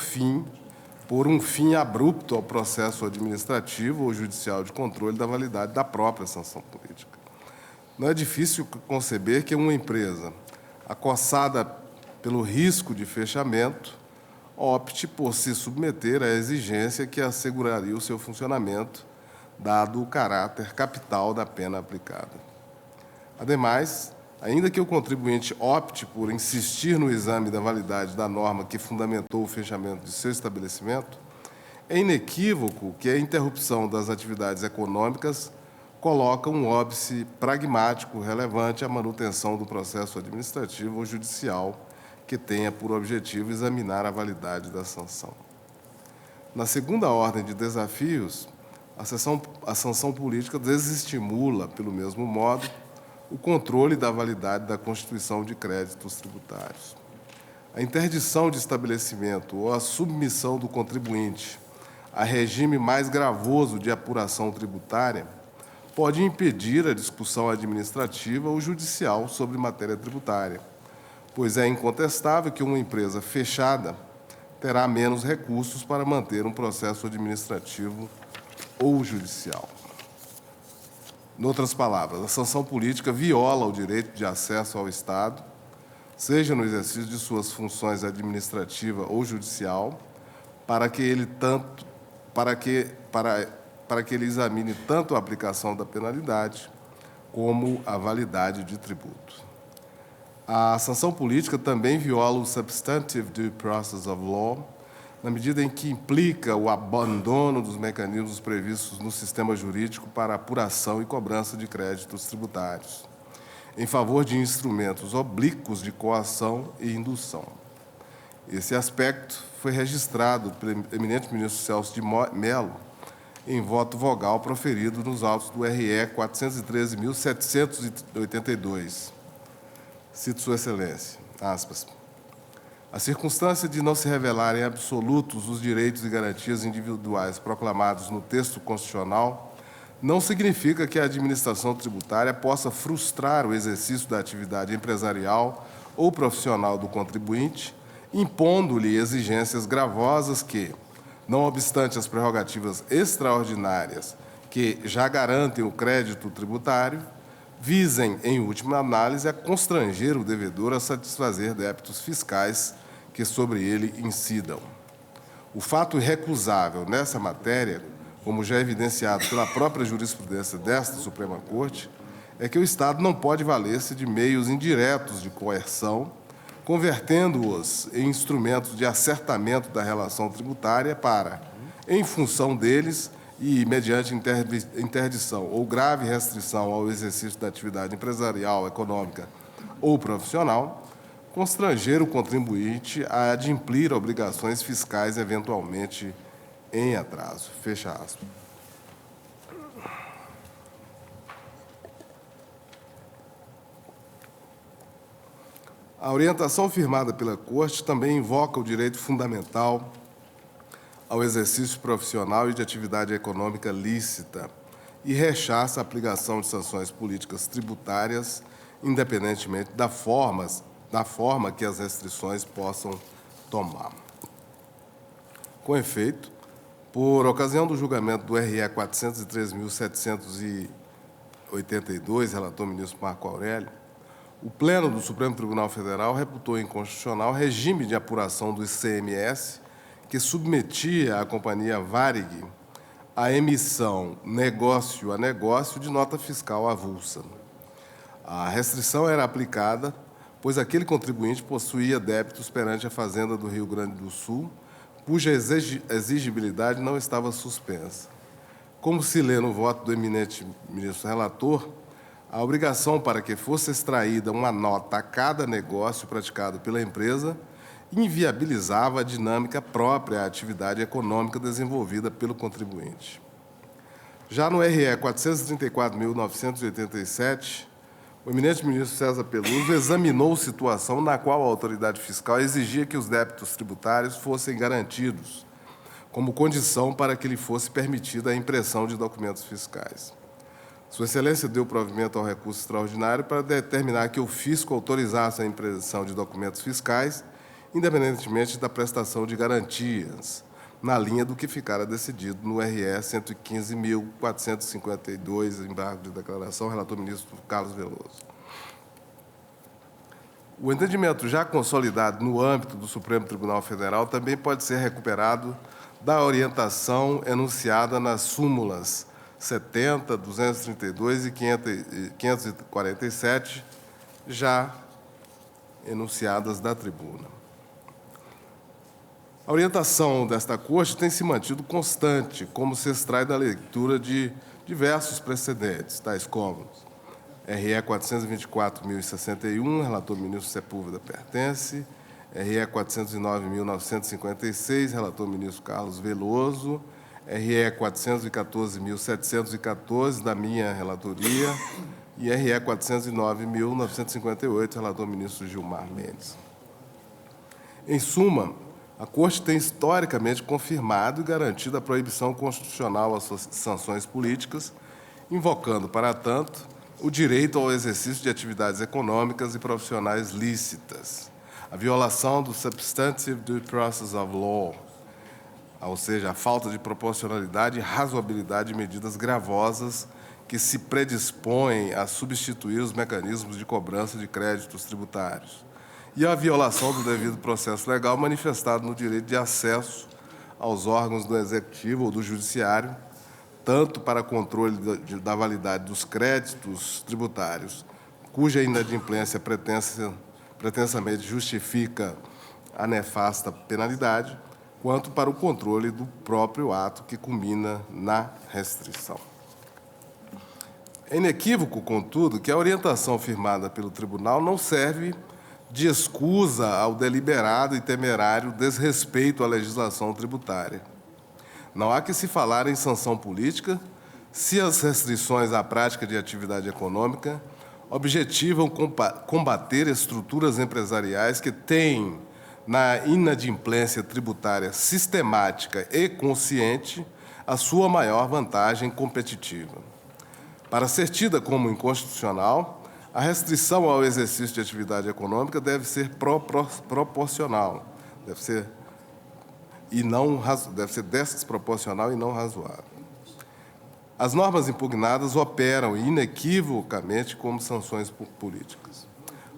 um fim abrupto ao processo administrativo ou judicial de controle da validade da própria sanção política. Não é difícil conceber que uma empresa, acossada pelo risco de fechamento, opte por se submeter à exigência que asseguraria o seu funcionamento, dado o caráter capital da pena aplicada. Ademais, ainda que o contribuinte opte por insistir no exame da validade da norma que fundamentou o fechamento de seu estabelecimento, é inequívoco que a interrupção das atividades econômicas coloca um óbice pragmático relevante à manutenção do processo administrativo ou judicial que tenha por objetivo examinar a validade da sanção. Na segunda ordem de desafios, a sanção política desestimula, pelo mesmo modo, o controle da validade da constituição de créditos tributários. A interdição de estabelecimento ou a submissão do contribuinte a regime mais gravoso de apuração tributária pode impedir a discussão administrativa ou judicial sobre matéria tributária, pois é incontestável que uma empresa fechada terá menos recursos para manter um processo administrativo ou judicial. Em outras palavras, a sanção política viola o direito de acesso ao Estado, seja no exercício de suas funções administrativa ou judicial, para que ele examine tanto a aplicação da penalidade como a validade de tributo. A sanção política também viola o substantive due process of law, na medida em que implica o abandono dos mecanismos previstos no sistema jurídico para apuração e cobrança de créditos tributários, em favor de instrumentos oblíquos de coação e indução. Esse aspecto foi registrado pelo eminente ministro Celso de Mello em voto vogal proferido nos autos do RE 413.782. Cito Sua Excelência, aspas, a circunstância de não se revelarem absolutos os direitos e garantias individuais proclamados no texto constitucional não significa que a administração tributária possa frustrar o exercício da atividade empresarial ou profissional do contribuinte, impondo-lhe exigências gravosas que, não obstante as prerrogativas extraordinárias que já garantem o crédito tributário, visem, em última análise, a constranger o devedor a satisfazer débitos fiscais que sobre ele incidam. O fato irrecusável nessa matéria, como já evidenciado pela própria jurisprudência desta Suprema Corte, é que o Estado não pode valer-se de meios indiretos de coerção, convertendo-os em instrumentos de acertamento da relação tributária para, em função deles e mediante interdição ou grave restrição ao exercício da atividade empresarial, econômica ou profissional, constranger o contribuinte a adimplir obrigações fiscais eventualmente em atraso. Fecha aspas. A orientação firmada pela Corte também invoca o direito fundamental ao exercício profissional e de atividade econômica lícita e rechaça a aplicação de sanções políticas tributárias, independentemente da forma que as restrições possam tomar. Com efeito, por ocasião do julgamento do RE 413.782, relator ministro Marco Aurélio, o Pleno do Supremo Tribunal Federal reputou inconstitucional o regime de apuração do ICMS que submetia a companhia Varig à emissão negócio a negócio de nota fiscal avulsa. A restrição era aplicada, pois aquele contribuinte possuía débitos perante a Fazenda do Rio Grande do Sul, cuja exigibilidade não estava suspensa. Como se lê no voto do eminente ministro relator, a obrigação para que fosse extraída uma nota a cada negócio praticado pela empresa inviabilizava a dinâmica própria à atividade econômica desenvolvida pelo contribuinte. Já no RE 434.987, o eminente ministro César Peluso examinou situação na qual a autoridade fiscal exigia que os débitos tributários fossem garantidos, como condição para que lhe fosse permitida a impressão de documentos fiscais. Sua Excelência deu provimento ao recurso extraordinário para determinar que o fisco autorizasse a impressão de documentos fiscais independentemente da prestação de garantias, na linha do que ficara decidido no RE 115.452, embargo de declaração, relator ministro Carlos Veloso. O entendimento já consolidado no âmbito do Supremo Tribunal Federal também pode ser recuperado da orientação enunciada nas súmulas 70, 232 e 547, já enunciadas da tribuna. A orientação desta Corte tem se mantido constante, como se extrai da leitura de diversos precedentes, tais como RE 424.061, relator ministro Sepúlveda pertence, RE 409.956, relator ministro Carlos Veloso, RE 414.714, da minha relatoria, e RE 409.958, relator ministro Gilmar Mendes. Em suma, a Corte tem historicamente confirmado e garantido a proibição constitucional às sanções políticas, invocando, para tanto, o direito ao exercício de atividades econômicas e profissionais lícitas, a violação do substantive due process of law, ou seja, a falta de proporcionalidade e razoabilidade de medidas gravosas que se predispõem a substituir os mecanismos de cobrança de créditos tributários, e a violação do devido processo legal manifestado no direito de acesso aos órgãos do Executivo ou do Judiciário, tanto para controle da validade dos créditos tributários, cuja inadimplência pretensamente justifica a nefasta penalidade, quanto para o controle do próprio ato que culmina na restrição. É inequívoco, contudo, que a orientação firmada pelo Tribunal não serve de escusa ao deliberado e temerário desrespeito à legislação tributária. Não há que se falar em sanção política se as restrições à prática de atividade econômica objetivam combater estruturas empresariais que têm, na inadimplência tributária sistemática e consciente, a sua maior vantagem competitiva. Para ser tida como inconstitucional, a restrição ao exercício de atividade econômica deve ser proporcional, deve ser desproporcional e não razoável. As normas impugnadas operam inequivocamente como sanções políticas.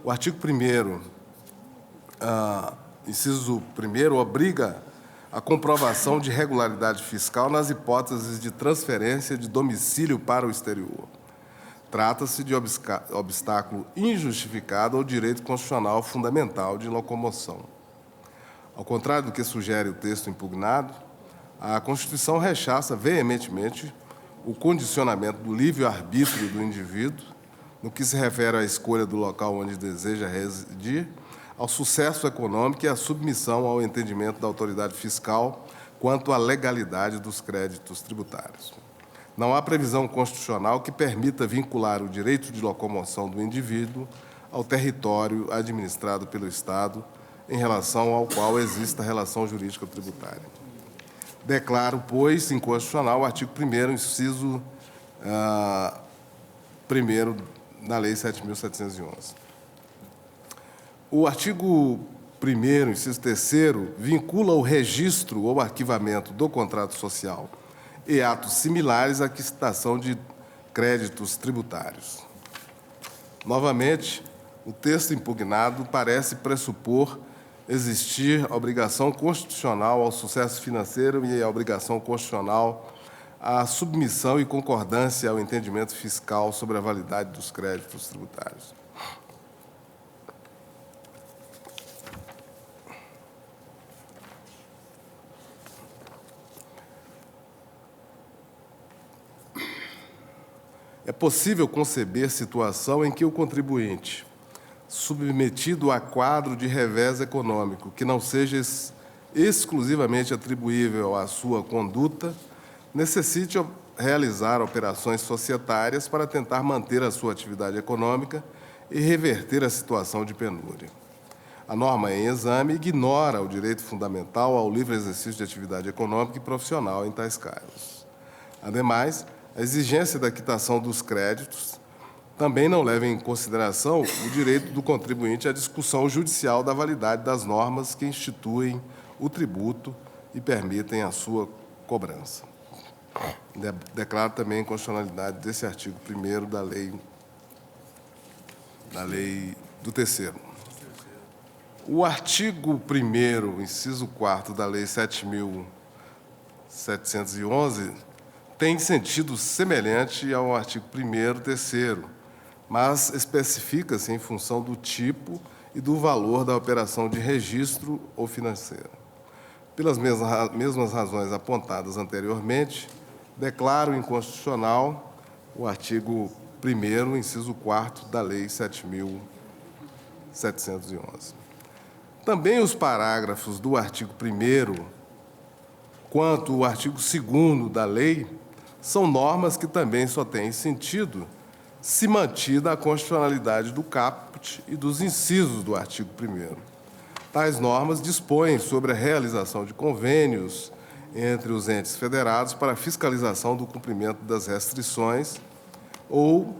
O artigo 1º, inciso 1º, obriga a comprovação de regularidade fiscal nas hipóteses de transferência de domicílio para o exterior. Trata-se de obstáculo injustificado ao direito constitucional fundamental de locomoção. Ao contrário do que sugere o texto impugnado, a Constituição rechaça veementemente o condicionamento do livre-arbítrio do indivíduo, no que se refere à escolha do local onde deseja residir, ao sucesso econômico e à submissão ao entendimento da autoridade fiscal quanto à legalidade dos créditos tributários. Não há previsão constitucional que permita vincular o direito de locomoção do indivíduo ao território administrado pelo Estado, em relação ao qual exista relação jurídica tributária. Declaro, pois, inconstitucional o artigo 1º, inciso 1º da Lei 7.711. O artigo 1º, inciso 3º, vincula o registro ou arquivamento do contrato social e atos similares à quitação de créditos tributários. Novamente, o texto impugnado parece pressupor existir obrigação constitucional ao sucesso financeiro e a obrigação constitucional à submissão e concordância ao entendimento fiscal sobre a validade dos créditos tributários. É possível conceber situação em que o contribuinte, submetido a quadro de revés econômico que não seja exclusivamente atribuível à sua conduta, necessite realizar operações societárias para tentar manter a sua atividade econômica e reverter a situação de penúria. A norma em exame ignora o direito fundamental ao livre exercício de atividade econômica e profissional em tais casos. Ademais, a exigência da quitação dos créditos também não leva em consideração o direito do contribuinte à discussão judicial da validade das normas que instituem o tributo e permitem a sua cobrança. Declaro também a inconstitucionalidade desse artigo 1º da lei do terceiro. O artigo 1º, inciso 4º da Lei 7.711 tem sentido semelhante ao artigo 1º, terceiro, mas especifica-se em função do tipo e do valor da operação de registro ou financeira. Pelas mesmas razões apontadas anteriormente, declaro inconstitucional o artigo 1º, inciso 4º da Lei 7.711. Também os parágrafos do artigo 1º, quanto o artigo 2º da lei, são normas que também só têm sentido se mantida a constitucionalidade do caput e dos incisos do artigo 1º. Tais normas dispõem sobre a realização de convênios entre os entes federados para a fiscalização do cumprimento das restrições ou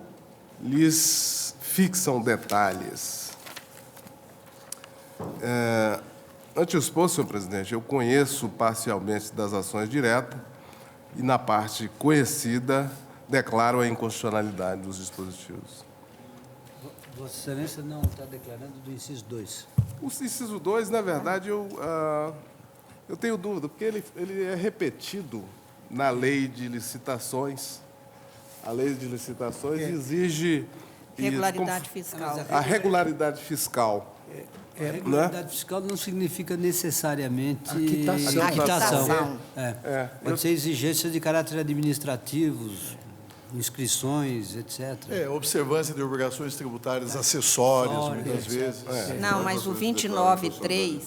lhes fixam detalhes. Ante o exposto, senhor presidente, eu conheço parcialmente das ações diretas e, na parte conhecida, declaro a inconstitucionalidade dos dispositivos. Vossa Excelência não está declarando do inciso 2. O inciso 2, na verdade, eu tenho dúvida, porque ele é repetido na lei de licitações. A lei de licitações exige... Regularidade fiscal. A regularidade fiscal. A regularidade fiscal não significa necessariamente Quitação. Pode ser exigência de caráter administrativos, inscrições, etc. Observância de obrigações tributárias acessórias, muitas vezes. Não, mas o 29.3...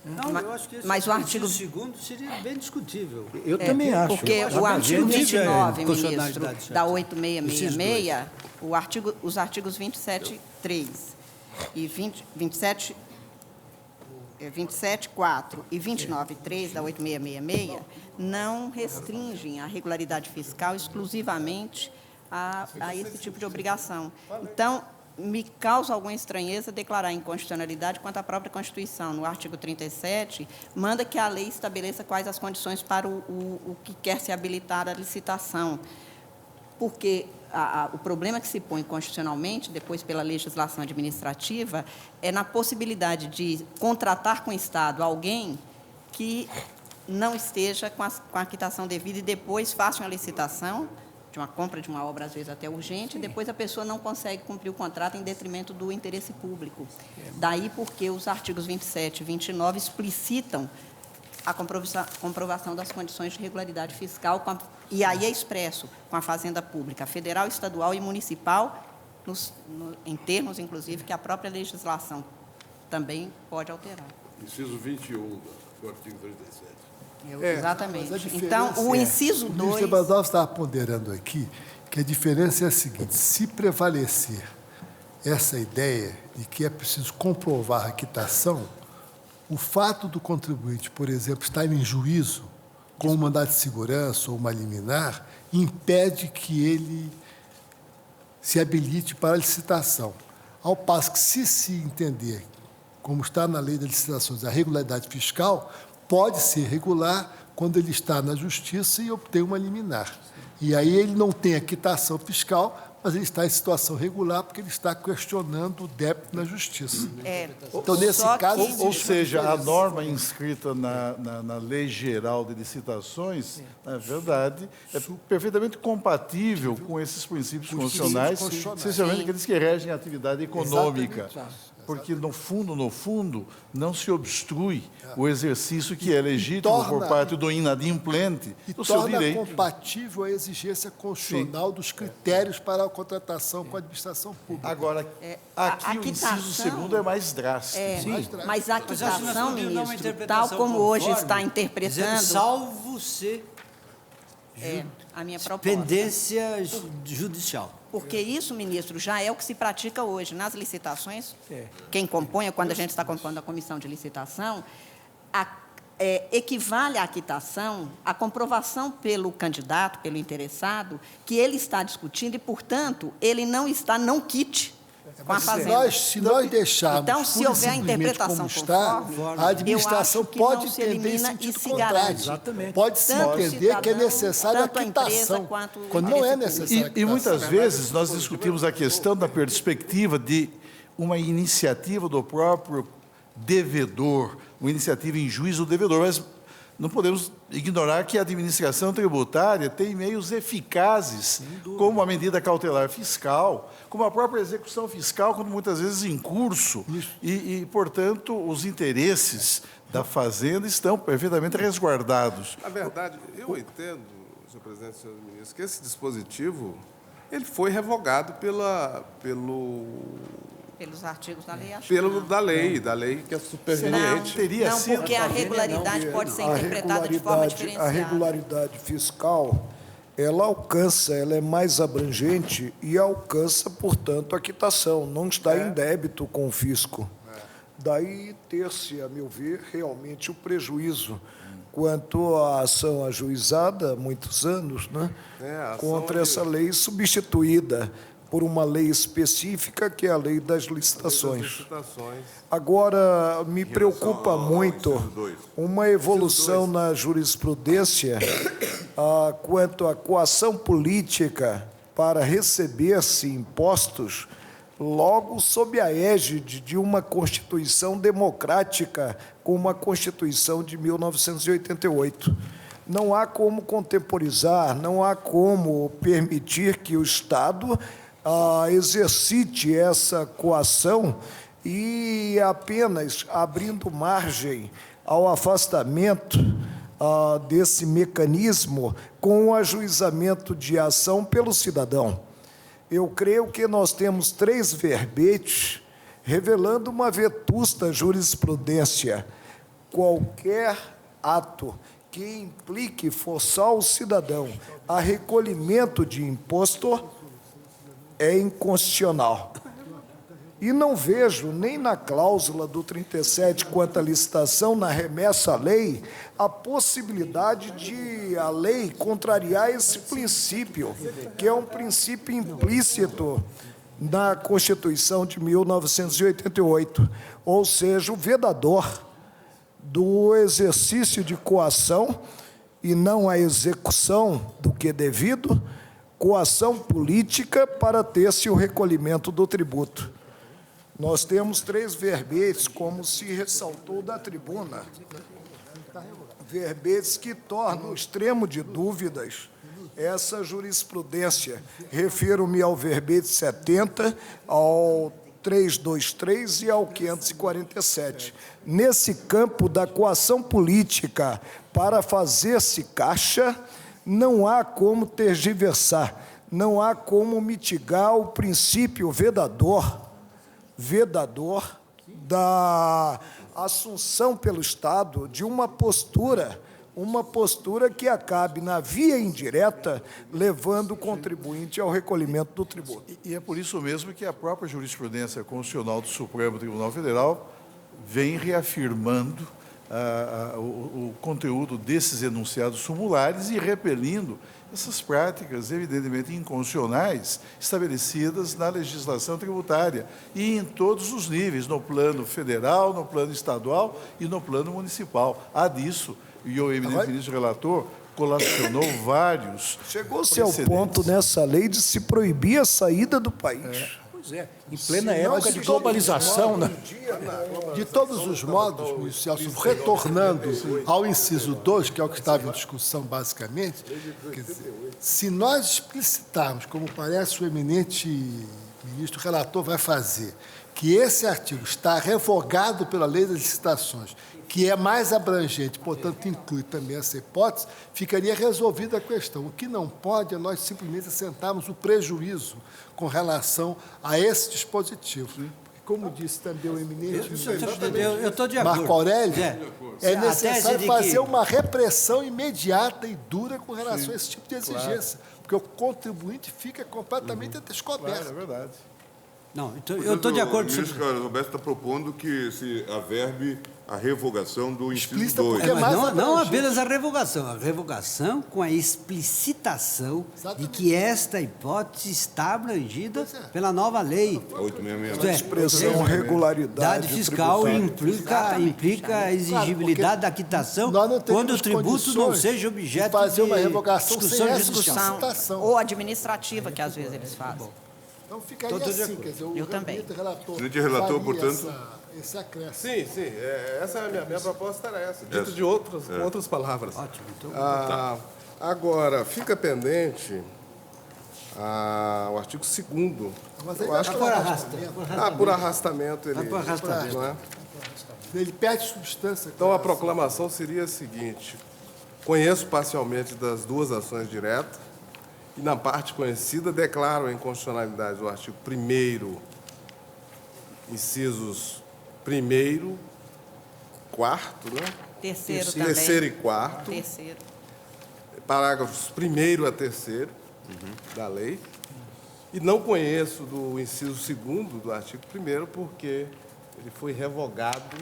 Não, eu acho que esse mas o artigo 2º seria bem discutível. Eu também acho. Porque o artigo 29, ministro, da 8666, os artigos 27.3 e 27.4 e 29.3 da 8666 não restringem a regularidade fiscal exclusivamente a esse tipo de obrigação. Então, me causa alguma estranheza declarar inconstitucionalidade quanto à própria Constituição. No artigo 37, manda que a lei estabeleça quais as condições para o que quer se habilitar à licitação. Porque o problema que se põe constitucionalmente, depois pela legislação administrativa, é na possibilidade de contratar com o Estado alguém que não esteja com a quitação devida e depois faça uma licitação de uma compra de uma obra, às vezes até urgente, e depois a pessoa não consegue cumprir o contrato em detrimento do interesse público. Daí porque os artigos 27 e 29 explicitam a comprovação das condições de regularidade fiscal, e aí é expresso com a Fazenda Pública Federal, Estadual e Municipal, em termos, inclusive, que a própria legislação também pode alterar. Inciso 21 do artigo 37. Exatamente. Então, o inciso 2... O ministro Emanuel estava ponderando aqui que a diferença é a seguinte: se prevalecer essa ideia de que é preciso comprovar a quitação, o fato do contribuinte, por exemplo, estar em juízo com um mandado de segurança ou uma liminar, impede que ele se habilite para a licitação. Ao passo que, se entender, como está na lei das licitações, a regularidade fiscal, pode ser regular quando ele está na justiça e obtém uma liminar. E aí ele não tem a quitação fiscal, mas ele está em situação regular porque ele está questionando o débito na justiça. Então, nesse caso... Ou seja, a norma inscrita na Lei Geral de Licitações, na verdade, é perfeitamente compatível com esses princípios constitucionais, essencialmente aqueles que regem a atividade econômica. Porque, no fundo, não se obstrui o exercício que é legítimo por parte do inadimplente do seu direito. Torna compatível a exigência constitucional dos critérios para a contratação com a administração pública. Agora, aqui o inciso 2º é mais drástico. Mas a quitação, ministro, tal como hoje está interpretando... Salvo se a minha proposta. pendência judicial. Porque isso, ministro, já é o que se pratica hoje nas licitações. Quem compõe, quando a gente está compondo a comissão de licitação, equivale à quitação a comprovação pelo candidato, pelo interessado, que ele está discutindo e, portanto, ele não está não quite com a fazenda. Se nós deixarmos então, se houver a interpretação conforme, a administração pode entender em sentido contrário. Exatamente. Pode se entender que é necessária a quitação, quando não é necessária. E muitas vezes nós discutimos a questão da perspectiva de uma iniciativa do próprio devedor, uma iniciativa em juízo do devedor, mas não podemos ignorar que a administração tributária tem meios eficazes, como a medida cautelar fiscal, como a própria execução fiscal, quando muitas vezes em curso, e, portanto, os interesses da Fazenda estão perfeitamente resguardados. Na verdade, eu entendo, senhor presidente, senhor ministro, que esse dispositivo ele foi revogado Pelos artigos da lei, acho da lei que é superveniente. Não, porque a regularidade pode ser interpretada de forma diferenciada. A regularidade fiscal, ela é mais abrangente e alcança, portanto, a quitação, não está em débito com o fisco. Daí ter-se, a meu ver, realmente o prejuízo quanto à ação ajuizada há muitos anos, né, contra essa lei substituída por uma lei específica, que é a lei das licitações. Agora, me preocupa muito uma evolução na jurisprudência quanto à coação política para receber-se impostos, logo sob a égide de uma Constituição democrática, como a Constituição de 1988. Não há como contemporizar, não há como permitir que o Estado exercite essa coação e apenas abrindo margem ao afastamento desse mecanismo com o ajuizamento de ação pelo cidadão. Eu creio que nós temos 3 verbetes revelando uma vetusta jurisprudência. Qualquer ato que implique forçar o cidadão a recolhimento de imposto é inconstitucional. E não vejo, nem na cláusula do 37, quanto à licitação, na remessa à lei, a possibilidade de a lei contrariar esse princípio, que é um princípio implícito na Constituição de 1988, ou seja, o vedador do exercício de coação e não a execução do que é devido, coação política para ter-se o recolhimento do tributo. Nós temos 3 verbetes, como se ressaltou da tribuna, verbetes que tornam extremo de dúvidas essa jurisprudência. Refiro-me ao verbete 70, ao 323 e ao 547. Nesse campo da coação política para fazer-se caixa, não há como tergiversar, não há como mitigar o princípio vedador da assunção pelo Estado de uma postura que acabe na via indireta, levando o contribuinte ao recolhimento do tributo. E é por isso mesmo que a própria jurisprudência constitucional do Supremo Tribunal Federal vem reafirmando o conteúdo desses enunciados sumulares e repelindo essas práticas evidentemente inconstitucionais estabelecidas na legislação tributária e em todos os níveis, no plano federal, no plano estadual e no plano municipal. Há disso, e o eminente ministro relator colacionou vários Chegou-se ao ponto nessa lei de se proibir a saída do país. Pois é, em plena época de globalização, né? De todos os modos, ministro Celso, retornando ao inciso 2, que é o que estava em discussão basicamente, quer dizer, se nós explicitarmos, como parece o eminente ministro relator vai fazer, que esse artigo está revogado pela lei das licitações, que é mais abrangente, portanto, inclui também essa hipótese, ficaria resolvida a questão. O que não pode é nós simplesmente assentarmos o prejuízo com relação a esse dispositivo. Porque, como disse também o eminente eu estou de acordo. Marco Aurélio, é necessário fazer uma repressão imediata e dura com relação a esse tipo de exigência, porque o contribuinte fica completamente descoberto. Claro, é verdade. Não, então, eu estou de acordo... O ministro Carlos Alberto está propondo que se averbe a revogação do inciso 2. Mas não apenas a revogação com a explicitação de que esta hipótese está abrangida pela nova lei. A 866. Isto é, expressão regularidade fiscal implica a exigibilidade da quitação quando o tributo não seja objeto de fazer uma revogação sem essa Discussão explicitação. ou administrativa, que às vezes eles fazem. Então ficaria assim, quer dizer, Eu também. Senhor relator, portanto... Esse acréscimo. Sim, sim. Essa é a minha proposta era essa. Dito de outras palavras. Ótimo. Então, Agora, fica pendente o artigo 2º. Mas Eu acho que por arrastamento ele... por arrastamento. Não é? Ele perde substância. Então, a proclamação seria a seguinte: conheço parcialmente das duas ações diretas e, na parte conhecida, declaro a inconstitucionalidade do artigo 1º, incisos 1º, 4º, né? Terceiro também. Terceiro e 4º, Terceiro. parágrafos 1º a 3º da lei, e não conheço do inciso 2º do artigo 1º, porque ele foi revogado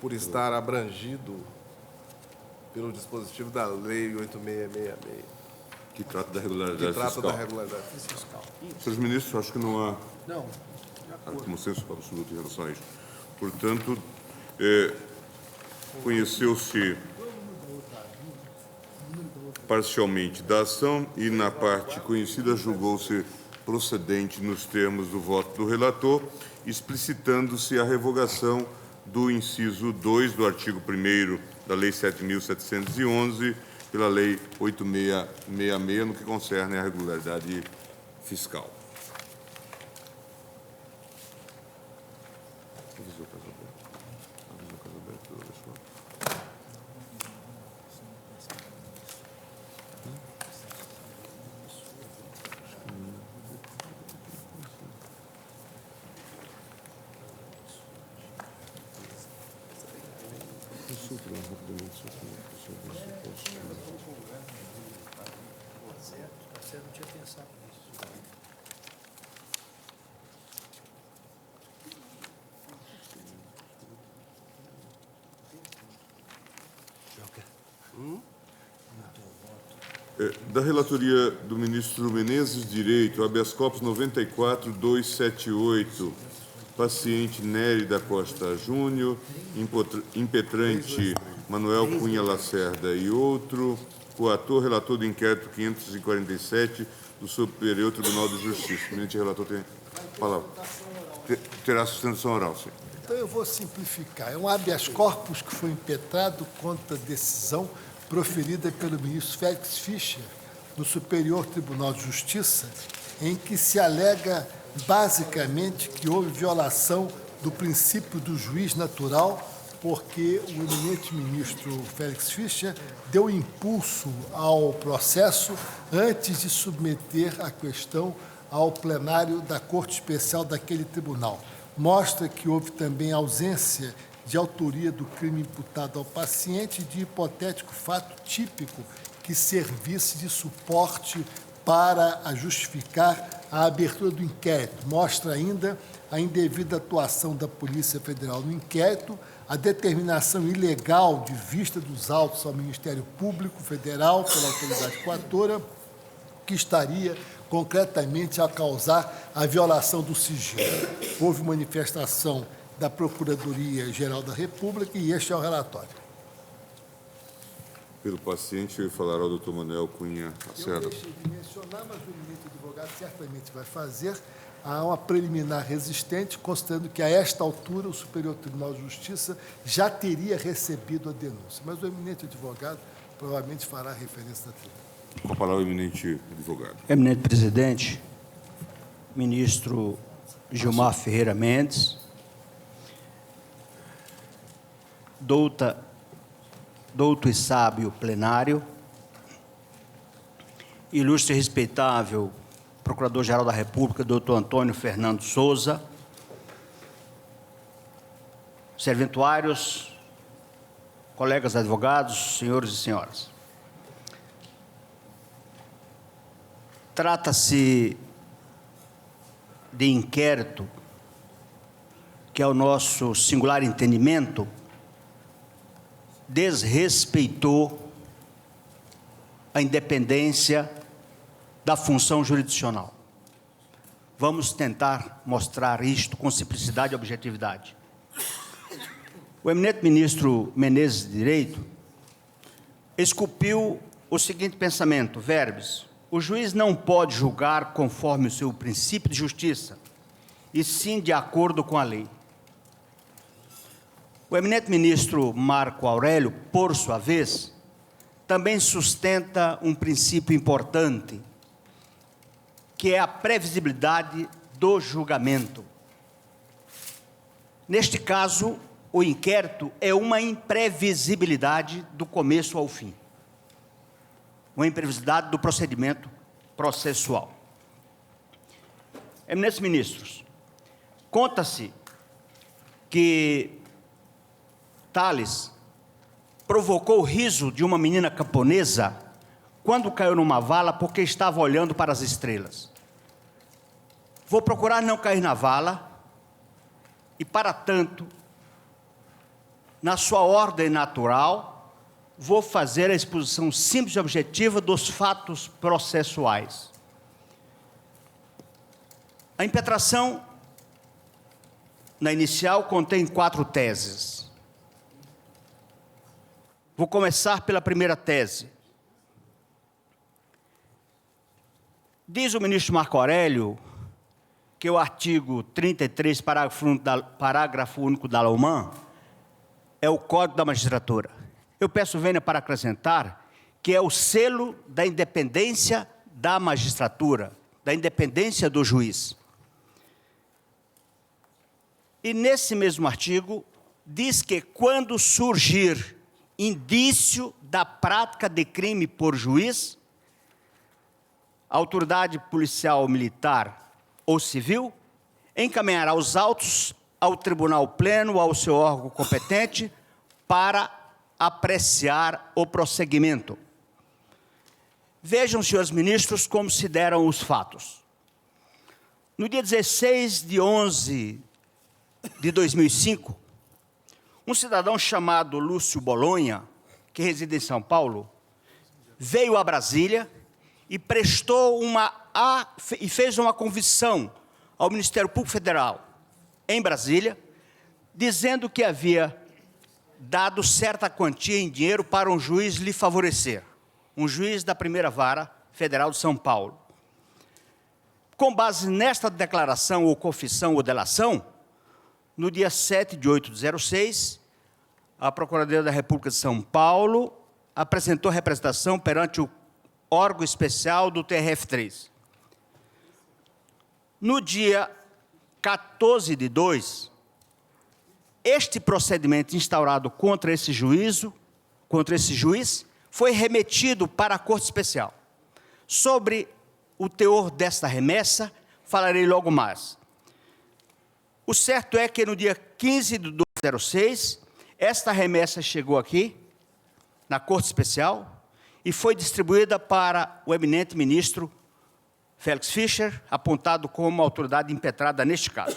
por estar abrangido pelo dispositivo da Lei 8.666. Que trata da regularidade Que trata fiscal. da regularidade fiscal. Senhores ministros, acho que não há consenso para o absoluto em relação a isso. Portanto, conheceu-se parcialmente da ação e, na parte conhecida, julgou-se procedente nos termos do voto do relator, explicitando-se a revogação do inciso 2 do artigo 1º da Lei 7.711 pela Lei 8.666, no que concerne à regularidade fiscal. Da relatoria do ministro Menezes Direito, habeas corpus 94.278, paciente Nery da Costa Júnior, impetrante Manuel Cunha Lacerda e outro, coator, relator do inquérito 547 do Superior Tribunal de Justiça. O ministro relator tem a palavra. Terá sustentação oral, sim. Então eu vou simplificar. É um habeas corpus que foi impetrado contra a decisão proferida pelo ministro Félix Fischer no Superior Tribunal de Justiça, em que se alega basicamente que houve violação do princípio do juiz natural, porque o eminente ministro Félix Fischer deu impulso ao processo antes de submeter a questão ao plenário da Corte Especial daquele tribunal. Mostra que houve também ausência de autoria do crime imputado ao paciente, de hipotético fato típico que servisse de suporte para justificar a abertura do inquérito. Mostra ainda a indevida atuação da Polícia Federal no inquérito, a determinação ilegal de vista dos autos ao Ministério Público Federal pela autoridade coatora, que estaria concretamente a causar a violação do sigilo. Houve manifestação da Procuradoria-Geral da República e este é o relatório. Pelo paciente, falará o doutor Manuel Cunha Lacerda. Eu deixei de mencionar, mas o eminente advogado certamente vai fazer. Há uma preliminar resistente, considerando que, a esta altura, o Superior Tribunal de Justiça já teria recebido a denúncia. Mas o eminente advogado provavelmente fará referência da tribuna. Com a palavra, o eminente advogado. Eminente presidente, ministro Gilmar Ferreira Mendes, douto e sábio plenário, ilustre e respeitável Procurador-Geral da República, doutor Antônio Fernando Souza, serventuários, colegas advogados, senhores e senhoras. Trata-se de inquérito, que é o nosso singular entendimento, desrespeitou a independência da função jurisdicional. Vamos tentar mostrar isto com simplicidade e objetividade. O eminente ministro Menezes de Direito esculpiu o seguinte pensamento, verbis: o juiz não pode julgar conforme o seu princípio de justiça, e sim de acordo com a lei. O eminente ministro Marco Aurélio, por sua vez, também sustenta um princípio importante, que é a previsibilidade do julgamento. Neste caso, o inquérito é uma imprevisibilidade do começo ao fim. Uma imprevisibilidade do procedimento processual. Eminentes ministros, conta-se que Tales provocou o riso de uma menina camponesa quando caiu numa vala porque estava olhando para as estrelas. Vou procurar não cair na vala e, para tanto, na sua ordem natural, vou fazer a exposição simples e objetiva dos fatos processuais. A impetração, na inicial, contém 4 teses. Vou começar pela primeira tese. Diz o ministro Marco Aurélio que o artigo 33, parágrafo único da LOMAN, é o Código da Magistratura. Eu peço vênia para acrescentar que é o selo da independência da magistratura, da independência do juiz. E nesse mesmo artigo, diz que quando surgir indício da prática de crime por juiz, a autoridade policial, militar ou civil encaminhará os autos ao Tribunal Pleno ou ao seu órgão competente para apreciar o prosseguimento. Vejam, senhores ministros, como se deram os fatos. No dia 16 de 11 de 2005, um cidadão chamado Lúcio Bolonha, que reside em São Paulo, veio a Brasília e fez uma convicção ao Ministério Público Federal em Brasília, dizendo que havia dado certa quantia em dinheiro para um juiz lhe favorecer, um juiz da primeira vara federal de São Paulo. Com base nesta declaração ou confissão ou delação, no dia 7 de 8 de 06, a Procuradoria da República de São Paulo apresentou representação perante o órgão especial do TRF3. No dia 14 de 2, este procedimento instaurado contra esse juiz, foi remetido para a Corte Especial. Sobre o teor desta remessa, falarei logo mais. O certo é que no dia 15 de 2 de 06, esta remessa chegou aqui, na Corte Especial, e foi distribuída para o eminente ministro Félix Fischer, apontado como autoridade impetrada neste caso.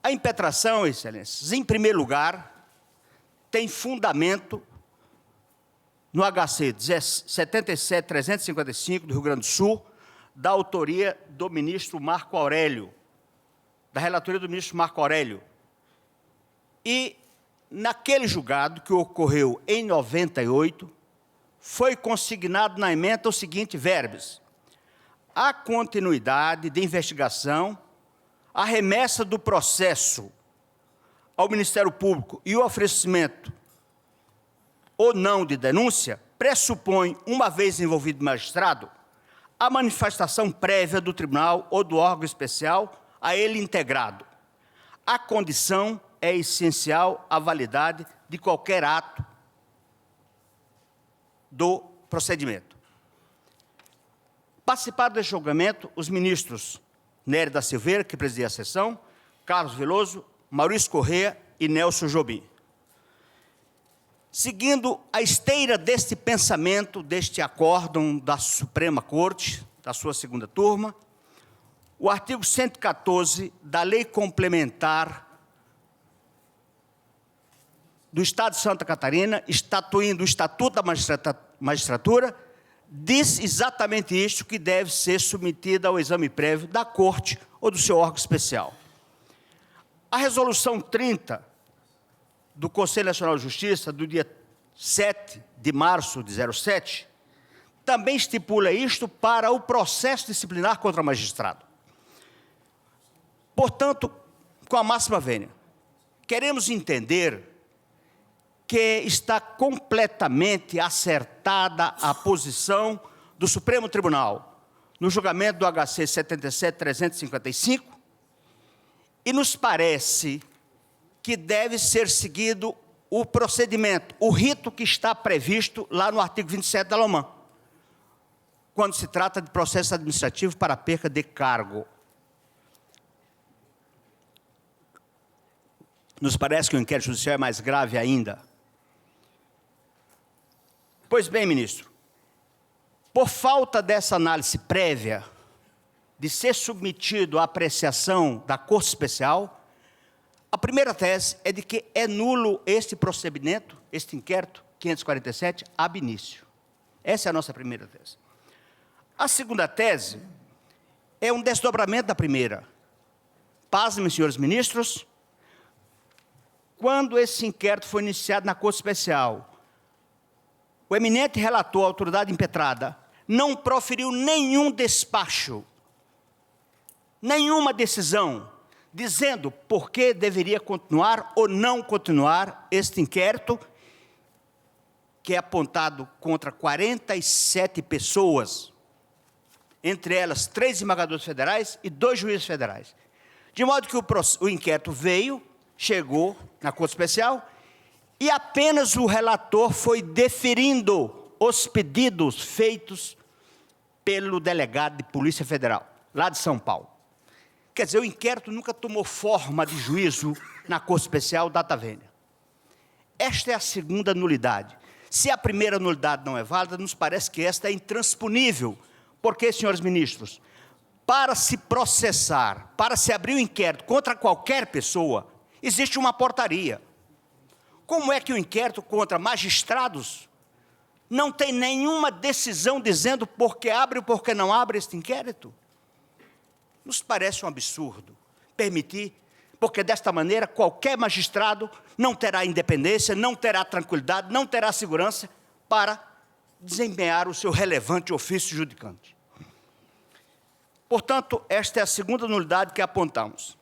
A impetração, excelências, em primeiro lugar, tem fundamento no HC 77.355 do Rio Grande do Sul, da autoria do ministro Marco Aurélio, da relatoria do ministro Marco Aurélio. E, naquele julgado que ocorreu em 98, foi consignado na ementa o seguinte verbis: a continuidade de investigação, a remessa do processo ao Ministério Público e o oferecimento ou não de denúncia pressupõe, uma vez envolvido o magistrado, a manifestação prévia do tribunal ou do órgão especial a ele integrado. A condição é essencial à validade de qualquer ato do procedimento. Participaram deste julgamento os ministros Nery da Silveira, que presidia a sessão, Carlos Veloso, Maurício Corrêa e Nelson Jobim. Seguindo a esteira deste pensamento, deste acórdão da Suprema Corte, da sua segunda turma, o artigo 114 da Lei Complementar do Estado de Santa Catarina, estatuindo o Estatuto da Magistratura, diz exatamente isso, que deve ser submetida ao exame prévio da Corte ou do seu órgão especial. A Resolução 30 do Conselho Nacional de Justiça, do dia 7 de março de 07, também estipula isto para o processo disciplinar contra magistrado. Portanto, com a máxima vênia, queremos entender que está completamente acertada a posição do Supremo Tribunal no julgamento do HC 77.355 e nos parece que deve ser seguido o procedimento, o rito que está previsto lá no artigo 27 da LOMAN, quando se trata de processo administrativo para perca de cargo. Nos parece que o inquérito judicial é mais grave ainda. Pois bem, ministro, por falta dessa análise prévia, de ser submetido à apreciação da Corte Especial, a primeira tese é de que é nulo este procedimento, este inquérito 547, ab início. Essa é a nossa primeira tese. A segunda tese é um desdobramento da primeira. Pasmem, senhores ministros, quando esse inquérito foi iniciado na Corte Especial, o eminente relator, a autoridade impetrada, não proferiu nenhum despacho, nenhuma decisão, dizendo por que deveria continuar ou não continuar este inquérito, que é apontado contra 47 pessoas, entre elas 3 desembargadores federais e 2 juízes federais. De modo que o inquérito chegou na Corte Especial, e apenas o relator foi deferindo os pedidos feitos pelo delegado de Polícia Federal, lá de São Paulo. Quer dizer, o inquérito nunca tomou forma de juízo na Corte Especial data vênia. Esta é a segunda nulidade. Se a primeira nulidade não é válida, nos parece que esta é intransponível. Porque, senhores ministros, para se processar, para se abrir um inquérito contra qualquer pessoa, existe uma portaria. Como é que o inquérito contra magistrados não tem nenhuma decisão dizendo por que abre ou por que não abre este inquérito? Nos parece um absurdo permitir, porque desta maneira qualquer magistrado não terá independência, não terá tranquilidade, não terá segurança para desempenhar o seu relevante ofício judicante. Portanto, esta é a segunda nulidade que apontamos.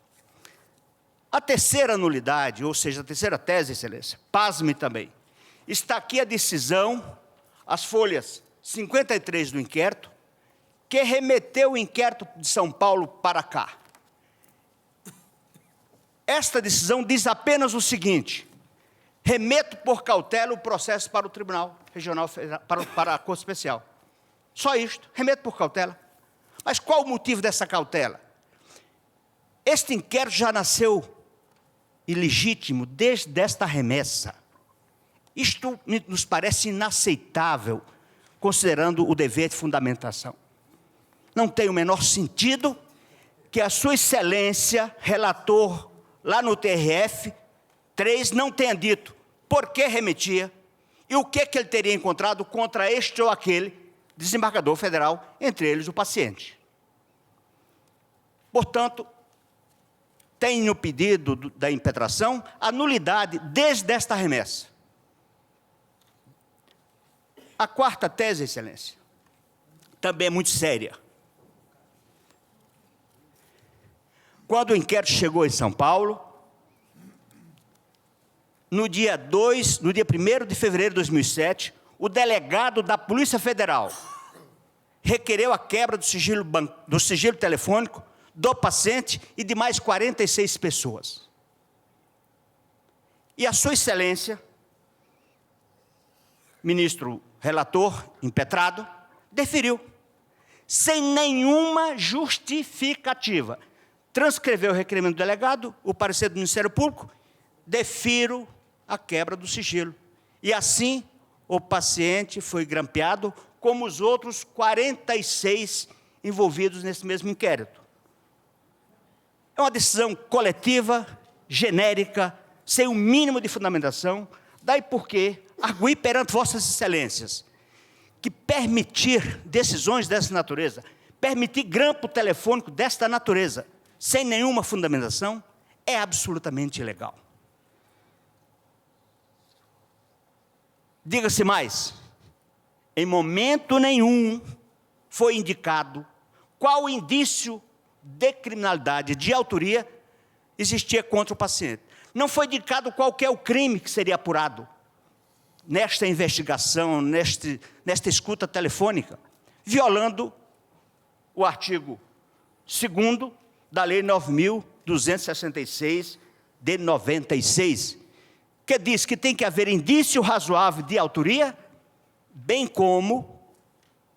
A terceira nulidade, ou seja, a terceira tese, excelência, pasme também, está aqui a decisão, as folhas 53 do inquérito, que remeteu o inquérito de São Paulo para cá. Esta decisão diz apenas o seguinte: remeto por cautela o processo para o Tribunal Regional, para a Corte Especial. Só isto, remeto por cautela. Mas qual o motivo dessa cautela? Este inquérito já nasceu ilegítimo desde esta remessa. Isto nos parece inaceitável, considerando o dever de fundamentação. Não tem o menor sentido que a sua excelência, relator lá no TRF 3, não tenha dito por que remetia e o que ele teria encontrado contra este ou aquele desembargador federal, entre eles o paciente. Portanto, tem no pedido da impetração a nulidade desde esta remessa. A quarta tese, excelência, também é muito séria. Quando o inquérito chegou em São Paulo, no dia 1º de fevereiro de 2007, o delegado da Polícia Federal requereu a quebra do sigilo telefônico do paciente e de mais 46 pessoas. E a sua excelência, ministro relator impetrado, deferiu, sem nenhuma justificativa. Transcreveu o requerimento do delegado, o parecer do Ministério Público, defiro a quebra do sigilo. E assim, o paciente foi grampeado, como os outros 46 envolvidos nesse mesmo inquérito. É uma decisão coletiva, genérica, sem o mínimo de fundamentação. Daí porque arguí perante vossas excelências que permitir decisões dessa natureza, permitir grampo telefônico desta natureza, sem nenhuma fundamentação, é absolutamente ilegal. Diga-se mais, em momento nenhum foi indicado qual indício de criminalidade, de autoria, existia contra o paciente. Não foi indicado qual é o crime que seria apurado nesta investigação, nesta escuta telefônica, violando o artigo 2º da Lei 9.266, de 96, que diz que tem que haver indício razoável de autoria, bem como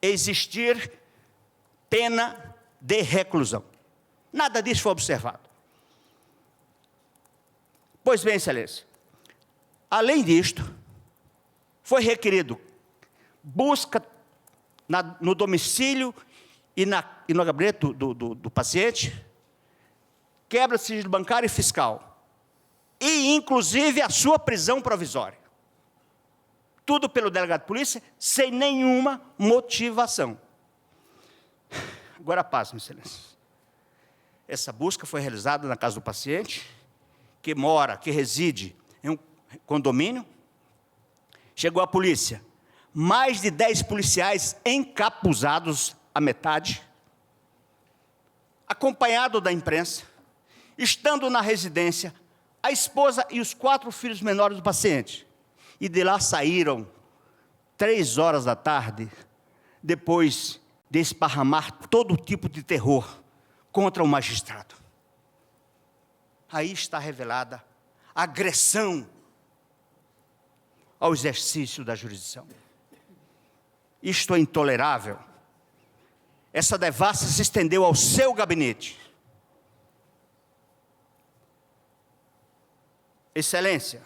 existir pena de reclusão. Nada disso foi observado. Pois bem, excelência, além disto, foi requerido busca no domicílio e no gabinete do paciente, quebra de sigilo bancário e fiscal, e inclusive a sua prisão provisória. Tudo pelo delegado de polícia, sem nenhuma motivação. Agora, pasme, excelência. Essa busca foi realizada na casa do paciente, que reside em um condomínio. Chegou a polícia, mais de 10 policiais encapuzados à metade, acompanhado da imprensa, estando na residência, a esposa e os 4 filhos menores do paciente. E de lá saíram 3 horas da tarde, depois de esparramar todo tipo de terror contra o magistrado. Aí está revelada a agressão ao exercício da jurisdição. Isto é intolerável. Essa devassa se estendeu ao seu gabinete. Excelência,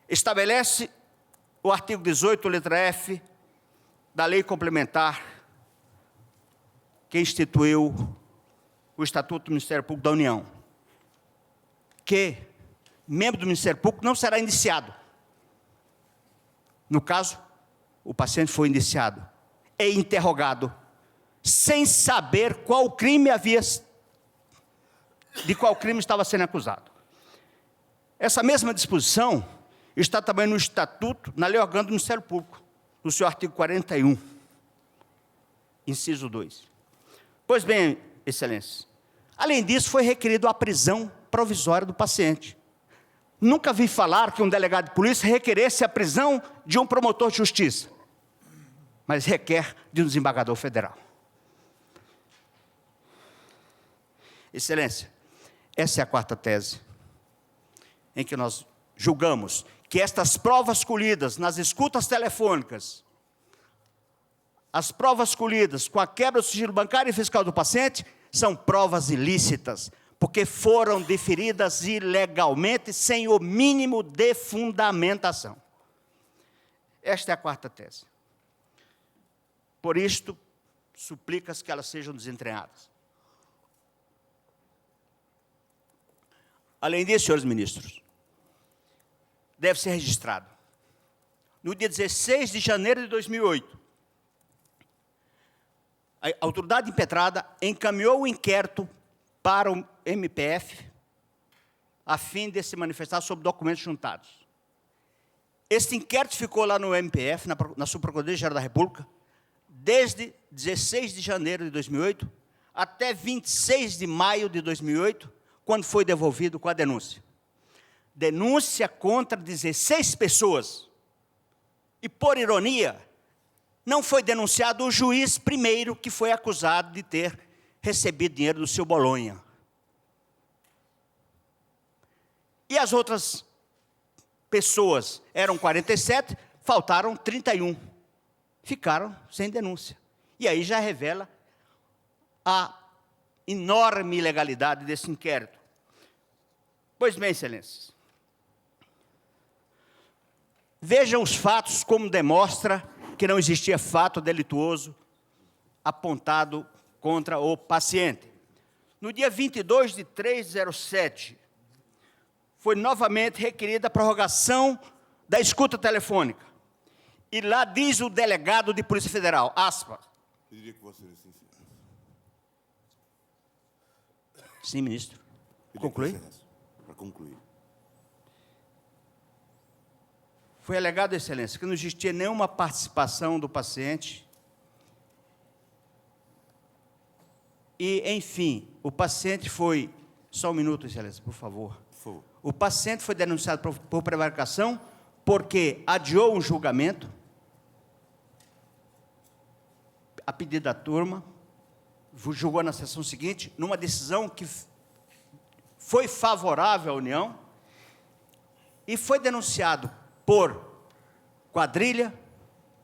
estabelece o artigo 18, letra F, da Lei Complementar, que instituiu o Estatuto do Ministério Público da União, que membro do Ministério Público não será indiciado. No caso, o paciente foi indiciado e interrogado, sem saber de qual crime estava sendo acusado. Essa mesma disposição está também no Estatuto, na Lei Orgânica do Ministério Público, no seu artigo 41, inciso 2. Pois bem, excelência, além disso, foi requerido a prisão provisória do paciente. Nunca vi falar que um delegado de polícia requeresse a prisão de um promotor de justiça, mas requer de um desembargador federal. Excelência, essa é a 4ª tese, em que nós julgamos que estas provas colhidas nas escutas telefônicas, as provas colhidas com a quebra do sigilo bancário e fiscal do paciente, são provas ilícitas, porque foram deferidas ilegalmente, sem o mínimo de fundamentação. Esta é a 4ª tese. Por isto, suplica-se que elas sejam desentranhadas. Além disso, senhores ministros, deve ser registrado, no dia 16 de janeiro de 2008, a autoridade impetrada encaminhou o inquérito para o MPF, a fim de se manifestar sobre documentos juntados. Este inquérito ficou lá no MPF, na Subprocuradoria-Geral da República, desde 16 de janeiro de 2008 até 26 de maio de 2008, quando foi devolvido com a denúncia. Denúncia contra 16 pessoas. E, por ironia, não foi denunciado o juiz primeiro que foi acusado de ter recebido dinheiro do seu Bolonha. E as outras pessoas, eram 47, faltaram 31. Ficaram sem denúncia. E aí já revela a enorme ilegalidade desse inquérito. Pois bem, excelências, vejam os fatos como demonstra que não existia fato delituoso apontado contra o paciente. No dia 22 de 3/07, foi novamente requerida a prorrogação da escuta telefônica. E lá diz o delegado de Polícia Federal, aspas. Pediria que você licenciasse. Sim, ministro. Concluir? Para concluir. Foi alegado, Excelência, que não existia nenhuma participação do paciente. E, enfim, o paciente foi... Só um minuto, Excelência, por favor. Por favor. O paciente foi denunciado por prevaricação porque adiou um julgamento, a pedido da turma, julgou na sessão seguinte, numa decisão que foi favorável à União, e foi denunciado por quadrilha,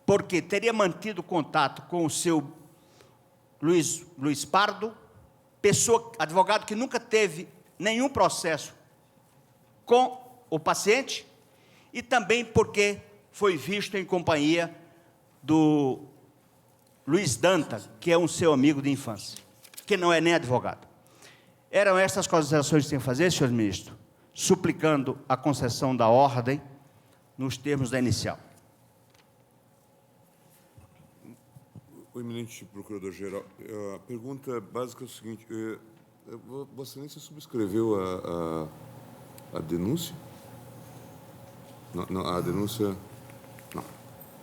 porque teria mantido contato com o seu Luiz Pardo, advogado que nunca teve nenhum processo com o paciente, e também porque foi visto em companhia do Luiz Danta, que é um seu amigo de infância, que não é nem advogado. Eram essas considerações que tinham que fazer, senhor ministro, suplicando a concessão da ordem nos termos da inicial. O eminente procurador-geral, a pergunta básica é o seguinte, Vossa Excelência subscreveu a denúncia? Não, a denúncia... Não.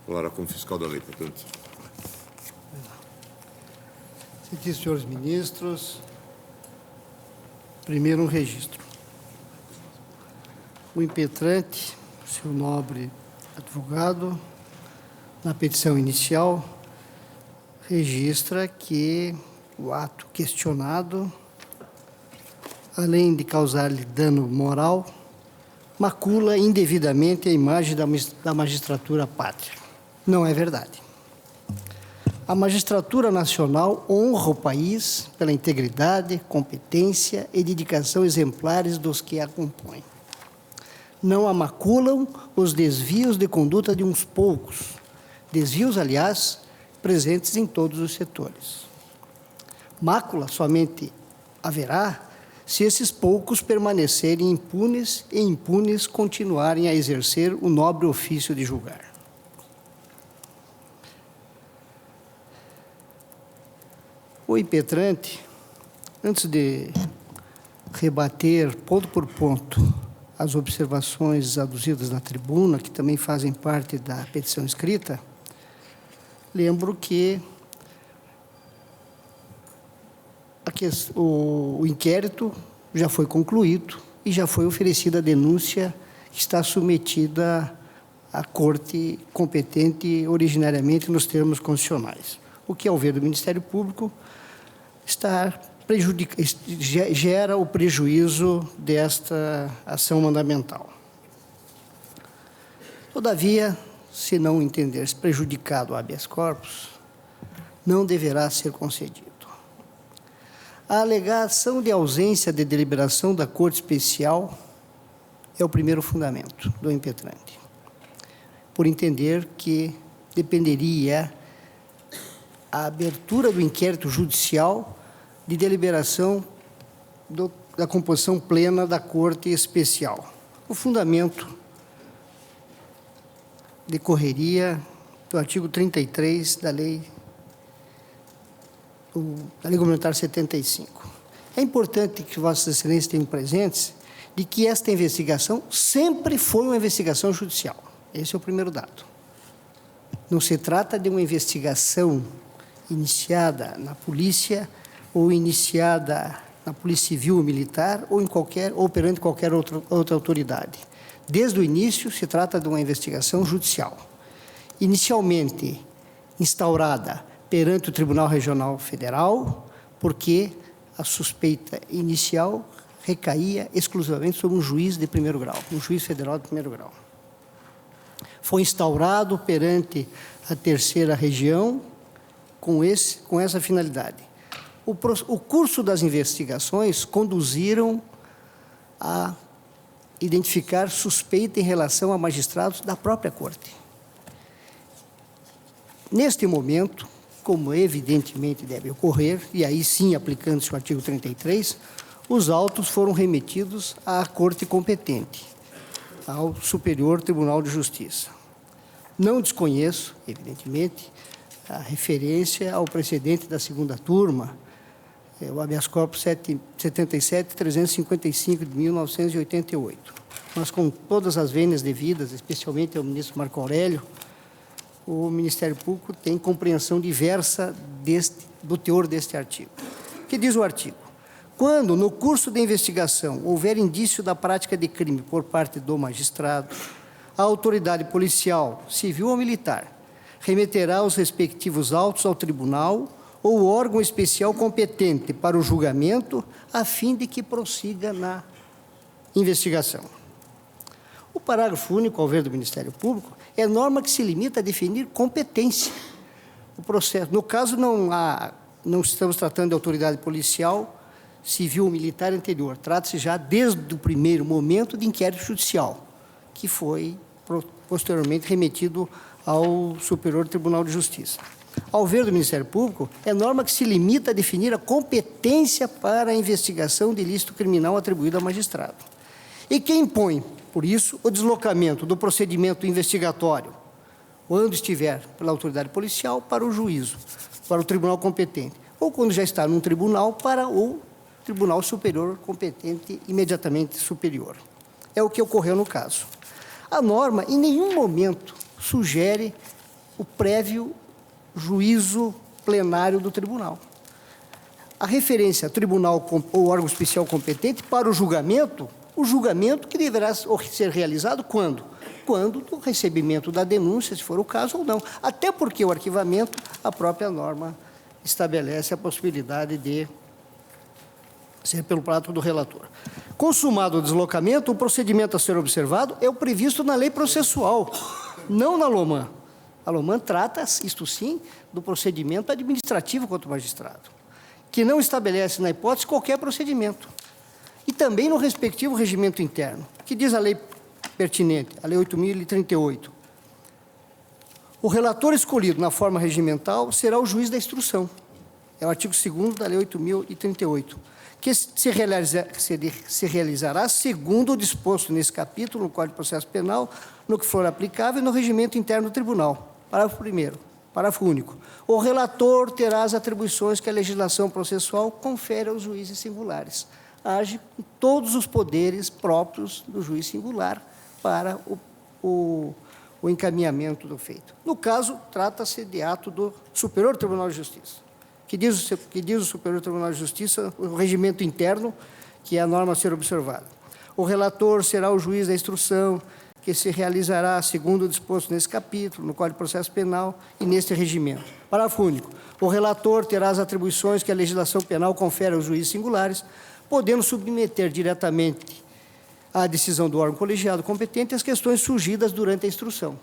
Falará como fiscal da lei, portanto. Senhores e senhores ministros, primeiro um registro. O impetrante, seu nobre advogado, na petição inicial, registra que o ato questionado, além de causar-lhe dano moral, macula indevidamente a imagem da magistratura pátria. Não é verdade. A magistratura nacional honra o país pela integridade, competência e dedicação exemplares dos que a compõem. Não a maculam os desvios de conduta de uns poucos, desvios, aliás, presentes em todos os setores. Mácula somente haverá se esses poucos permanecerem impunes e impunes continuarem a exercer o nobre ofício de julgar. O impetrante, antes de rebater ponto por ponto as observações aduzidas na tribuna, que também fazem parte da petição escrita, lembro que o inquérito já foi concluído e já foi oferecida a denúncia que está submetida à Corte competente originariamente nos termos constitucionais. O que, ao ver do Ministério Público, gera o prejuízo desta ação mandamental. Todavia, se não entender-se prejudicado o habeas corpus, não deverá ser concedido. A alegação de ausência de deliberação da Corte Especial é o primeiro fundamento do impetrante, por entender que dependeria a abertura do inquérito judicial de deliberação da composição plena da Corte Especial. O fundamento decorreria do artigo 33 da Lei Complementar 75. É importante que Vossas Excelências tenham presentes de que esta investigação sempre foi uma investigação judicial. Esse é o primeiro dado. Não se trata de uma investigação iniciada na polícia ou iniciada na Polícia Civil ou Militar ou perante qualquer outra autoridade. Desde o início, se trata de uma investigação judicial. Inicialmente instaurada perante o Tribunal Regional Federal, porque a suspeita inicial recaía exclusivamente sobre um juiz de primeiro grau, um juiz federal de primeiro grau. Foi instaurado perante a terceira região com essa finalidade. O curso das investigações conduziram a identificar suspeita em relação a magistrados da própria Corte. Neste momento, como evidentemente deve ocorrer, e aí sim aplicando-se o artigo 33, os autos foram remetidos à Corte competente, ao Superior Tribunal de Justiça. Não desconheço, evidentemente, a referência ao precedente da segunda turma, o habeas corpus 77.355 de 1988. Mas com todas as vênias devidas, especialmente ao ministro Marco Aurélio, o Ministério Público tem compreensão diversa do teor deste artigo. O que diz o artigo? Quando, no curso da investigação, houver indício da prática de crime por parte do magistrado, a autoridade policial, civil ou militar, remeterá os respectivos autos ao tribunal ou órgão especial competente para o julgamento, a fim de que prossiga na investigação. O parágrafo único, ao ver do Ministério Público, é norma que se limita a definir competência. O processo, no caso, não estamos tratando de autoridade policial, civil ou militar anterior. Trata-se já, desde o primeiro momento, de inquérito judicial, que foi posteriormente remetido ao Superior Tribunal de Justiça. Ao ver do Ministério Público, é norma que se limita a definir a competência para a investigação de ilícito criminal atribuído ao magistrado. E que impõe, por isso, o deslocamento do procedimento investigatório, quando estiver pela autoridade policial, para o juízo, para o tribunal competente, ou quando já está num tribunal, para o tribunal superior competente imediatamente superior. É o que ocorreu no caso. A norma, em nenhum momento, sugere o prévio juízo plenário do tribunal. A referência a tribunal ou órgão especial competente para o julgamento que deverá ser realizado quando? Quando do recebimento da denúncia, se for o caso ou não. Até porque o arquivamento, a própria norma estabelece a possibilidade de ser pelo prato do relator. Consumado o deslocamento, o procedimento a ser observado é o previsto na lei processual, não na LOMAN. A LOMAN trata, isto sim, do procedimento administrativo contra o magistrado, que não estabelece, na hipótese, qualquer procedimento. E também no respectivo regimento interno, que diz a lei pertinente, a Lei 8.038. O relator escolhido na forma regimental será o juiz da instrução. É o artigo 2º da Lei 8.038, que se realizará segundo o disposto nesse capítulo, no Código de Processo Penal, no que for aplicável no regimento interno do tribunal. Parágrafo 1º. Parágrafo único. O relator terá as atribuições que a legislação processual confere aos juízes singulares. Age com todos os poderes próprios do juiz singular para o encaminhamento do feito. No caso, trata-se de ato do Superior Tribunal de Justiça. Que diz o Superior Tribunal de Justiça, o regimento interno, que é a norma a ser observada. O relator será o juiz da instrução, que se realizará segundo o disposto nesse capítulo, no Código de Processo Penal e neste regimento. Parágrafo único. O relator terá as atribuições que a legislação penal confere aos juízes singulares, podendo submeter diretamente à decisão do órgão colegiado competente as questões surgidas durante a instrução,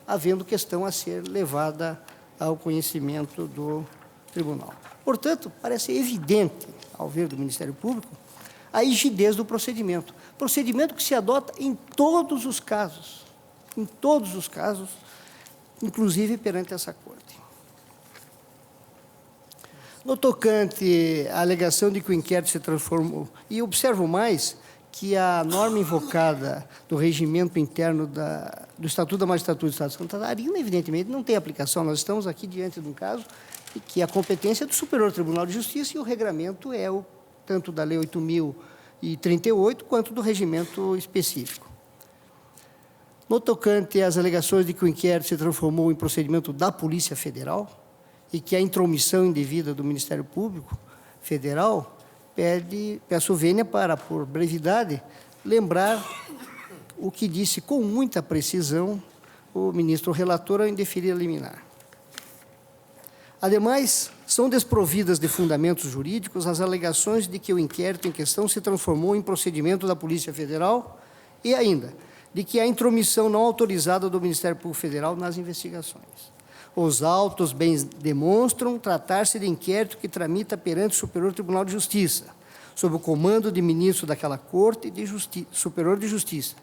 havendo questão a ser levada ao conhecimento do tribunal. Portanto, parece evidente, ao ver do Ministério Público, a rigidez do procedimento que se adota em todos os casos, inclusive perante essa Corte. No tocante à alegação de que o inquérito se transformou, e observo mais que a norma invocada do regimento interno do Estatuto da Magistratura do Estado de Santa Catarina, evidentemente, não tem aplicação. Nós estamos aqui diante de um caso que a competência é do Superior Tribunal de Justiça e o regramento é tanto da Lei 8.038 quanto do regimento específico. No tocante às alegações de que o inquérito se transformou em procedimento da Polícia Federal e que a intromissão indevida do Ministério Público Federal, peço vênia para, por brevidade, lembrar o que disse com muita precisão o ministro relator ao indeferir a liminar. Ademais, são desprovidas de fundamentos jurídicos as alegações de que o inquérito em questão se transformou em procedimento da Polícia Federal e ainda de que há intromissão não autorizada do Ministério Público Federal nas investigações. Os autos bem demonstram tratar-se de inquérito que tramita perante o Superior Tribunal de Justiça, sob o comando de ministro daquela Corte Superior de Justiça,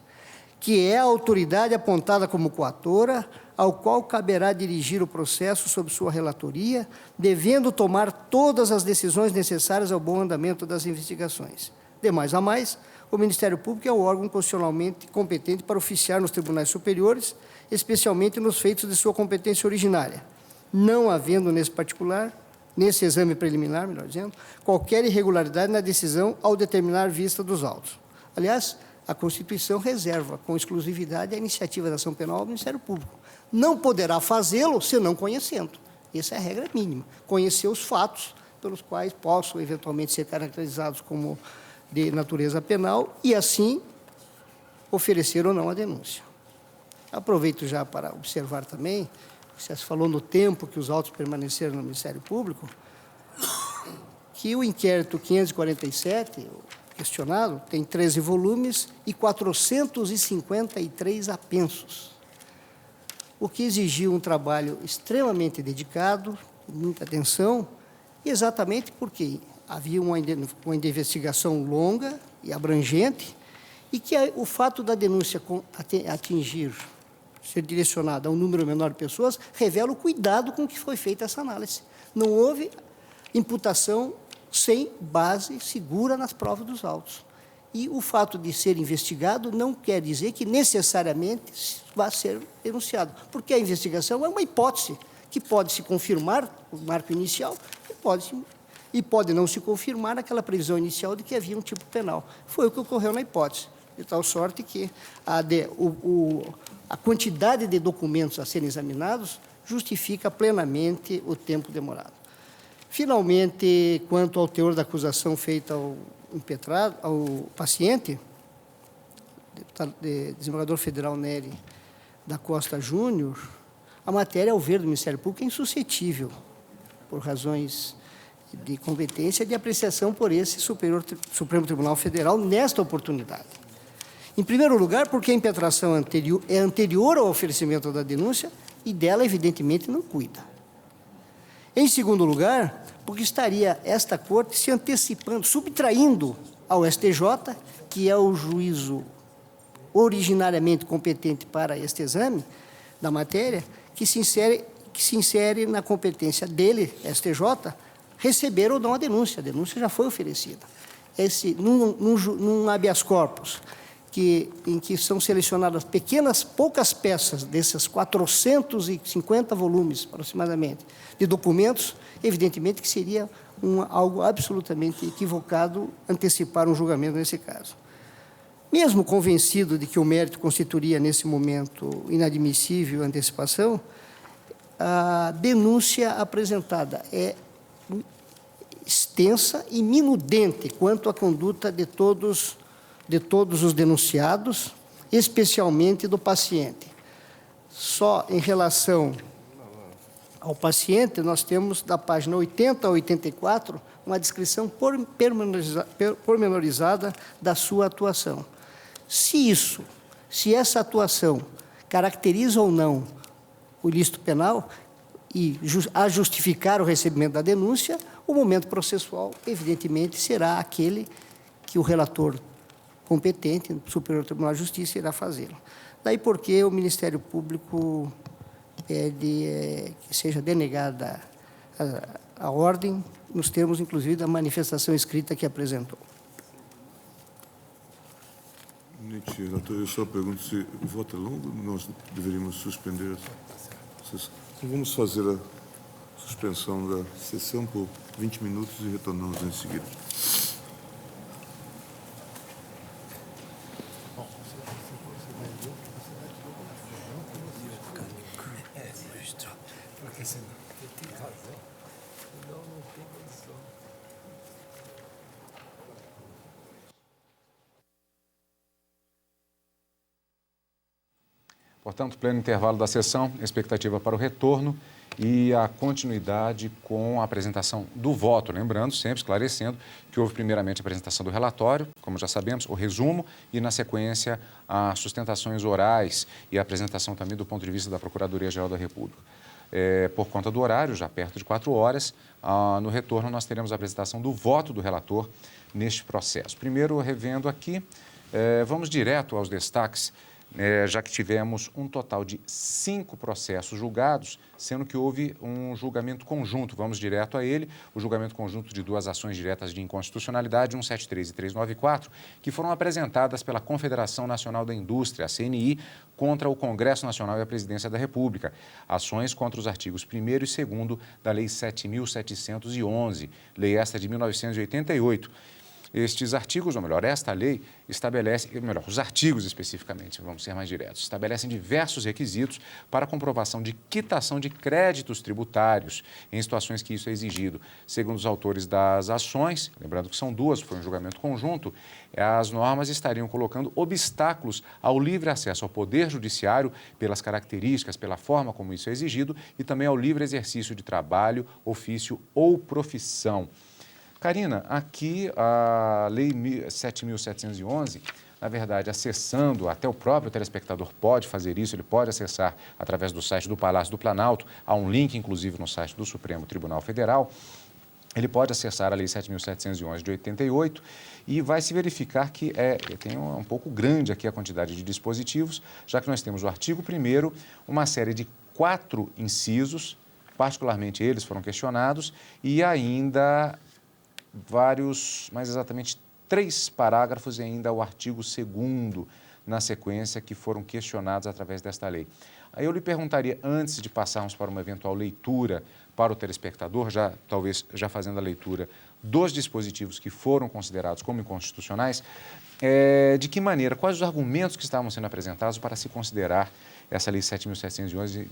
que é a autoridade apontada como coatora, ao qual caberá dirigir o processo sob sua relatoria, devendo tomar todas as decisões necessárias ao bom andamento das investigações. De mais a mais, o Ministério Público é o órgão constitucionalmente competente para oficiar nos tribunais superiores, especialmente nos feitos de sua competência originária, não havendo, nesse exame preliminar, melhor dizendo, qualquer irregularidade na decisão ao determinar vista dos autos. Aliás, a Constituição reserva com exclusividade a iniciativa da ação penal ao Ministério Público. Não poderá fazê-lo senão conhecendo. Essa é a regra mínima. Conhecer os fatos pelos quais possam eventualmente ser caracterizados como de natureza penal e, assim, oferecer ou não a denúncia. Aproveito já para observar também, você falou no tempo que os autos permaneceram no Ministério Público, que o inquérito 547, questionado, tem 13 volumes e 453 apensos, o que exigiu um trabalho extremamente dedicado, muita atenção, exatamente porque havia uma investigação longa e abrangente e que o fato da denúncia ser direcionada a um número menor de pessoas revela o cuidado com que foi feita essa análise. Não houve imputação sem base segura nas provas dos autos. E o fato de ser investigado não quer dizer que necessariamente vá ser denunciado, porque a investigação é uma hipótese que pode se confirmar, o marco inicial, e pode não se confirmar aquela previsão inicial de que havia um tipo penal. Foi o que ocorreu na hipótese, de tal sorte que a quantidade de documentos a serem examinados justifica plenamente o tempo demorado. Finalmente, quanto ao teor da acusação feita ao paciente, desembargador federal Nery da Costa Júnior, a matéria, ao ver do Ministério Público, é insuscetível, por razões de competência de apreciação por esse Supremo Tribunal Federal nesta oportunidade. Em primeiro lugar, porque a impetração é anterior ao oferecimento da denúncia e dela, evidentemente, não cuida. Em segundo lugar, porque estaria esta Corte se antecipando, subtraindo ao STJ, que é o juízo originariamente competente para este exame da matéria, que se insere na competência dele, STJ, receber ou não a denúncia já foi oferecida. Num habeas corpus, em que são selecionadas poucas peças desses 450 volumes, aproximadamente, de documentos, evidentemente que seria algo absolutamente equivocado antecipar um julgamento nesse caso. Mesmo convencido de que o mérito constituiria, nesse momento, inadmissível a antecipação, a denúncia apresentada é extensa e minudente quanto à conduta de todos os denunciados, especialmente do paciente. Só em relação ao paciente, nós temos, da página 80 a 84, uma descrição pormenorizada da sua atuação. Se essa atuação caracteriza ou não o ilícito penal e a justificar o recebimento da denúncia, o momento processual, evidentemente, será aquele que o relator competente, no Superior Tribunal de Justiça, irá fazê-lo. Daí porque o Ministério Público pede que seja denegada a ordem, nos termos, inclusive, da manifestação escrita que apresentou. Relator, eu só pergunto se o voto é longo, nós deveríamos suspender a sessão. Então, vamos fazer a suspensão da sessão por 20 minutos e retornamos em seguida. Portanto, pleno intervalo da sessão, expectativa para o retorno e a continuidade com a apresentação do voto. Lembrando, sempre esclarecendo, que houve primeiramente a apresentação do relatório, como já sabemos, o resumo e, na sequência, as sustentações orais e a apresentação também do ponto de vista da Procuradoria-Geral da República. Por conta do horário, já perto de 4 horas, no retorno nós teremos a apresentação do voto do relator neste processo. Primeiro, revendo aqui, vamos direto aos destaques já que tivemos um total de 5 processos julgados, sendo que houve um julgamento conjunto, vamos direto a ele, o julgamento conjunto de 2 ações diretas de inconstitucionalidade, 173 e 394, que foram apresentadas pela Confederação Nacional da Indústria, a CNI, contra o Congresso Nacional e a Presidência da República. Ações contra os artigos 1º e 2º da Lei 7.711, lei esta de 1988. Estes artigos, ou melhor, esta lei estabelece, os artigos especificamente, vamos ser mais diretos, estabelecem diversos requisitos para a comprovação de quitação de créditos tributários em situações que isso é exigido. Segundo os autores das ações, lembrando que são 2, foi um julgamento conjunto, as normas estariam colocando obstáculos ao livre acesso ao Poder Judiciário pelas características, pela forma como isso é exigido e também ao livre exercício de trabalho, ofício ou profissão. Karina, aqui a Lei 7.711, na verdade, acessando, até o próprio telespectador pode fazer isso, ele pode acessar através do site do Palácio do Planalto, há um link, inclusive, no site do Supremo Tribunal Federal, ele pode acessar a Lei 7.711 de 88 e vai se verificar que tem um pouco grande aqui a quantidade de dispositivos, já que nós temos o artigo 1º, uma série de 4 incisos, particularmente eles foram questionados, e ainda mais exatamente 3 parágrafos e ainda o artigo 2º na sequência que foram questionados através desta lei. Aí eu lhe perguntaria, antes de passarmos para uma eventual leitura para o telespectador, talvez fazendo a leitura dos dispositivos que foram considerados como inconstitucionais, de que maneira, quais os argumentos que estavam sendo apresentados para se considerar essa Lei 7.711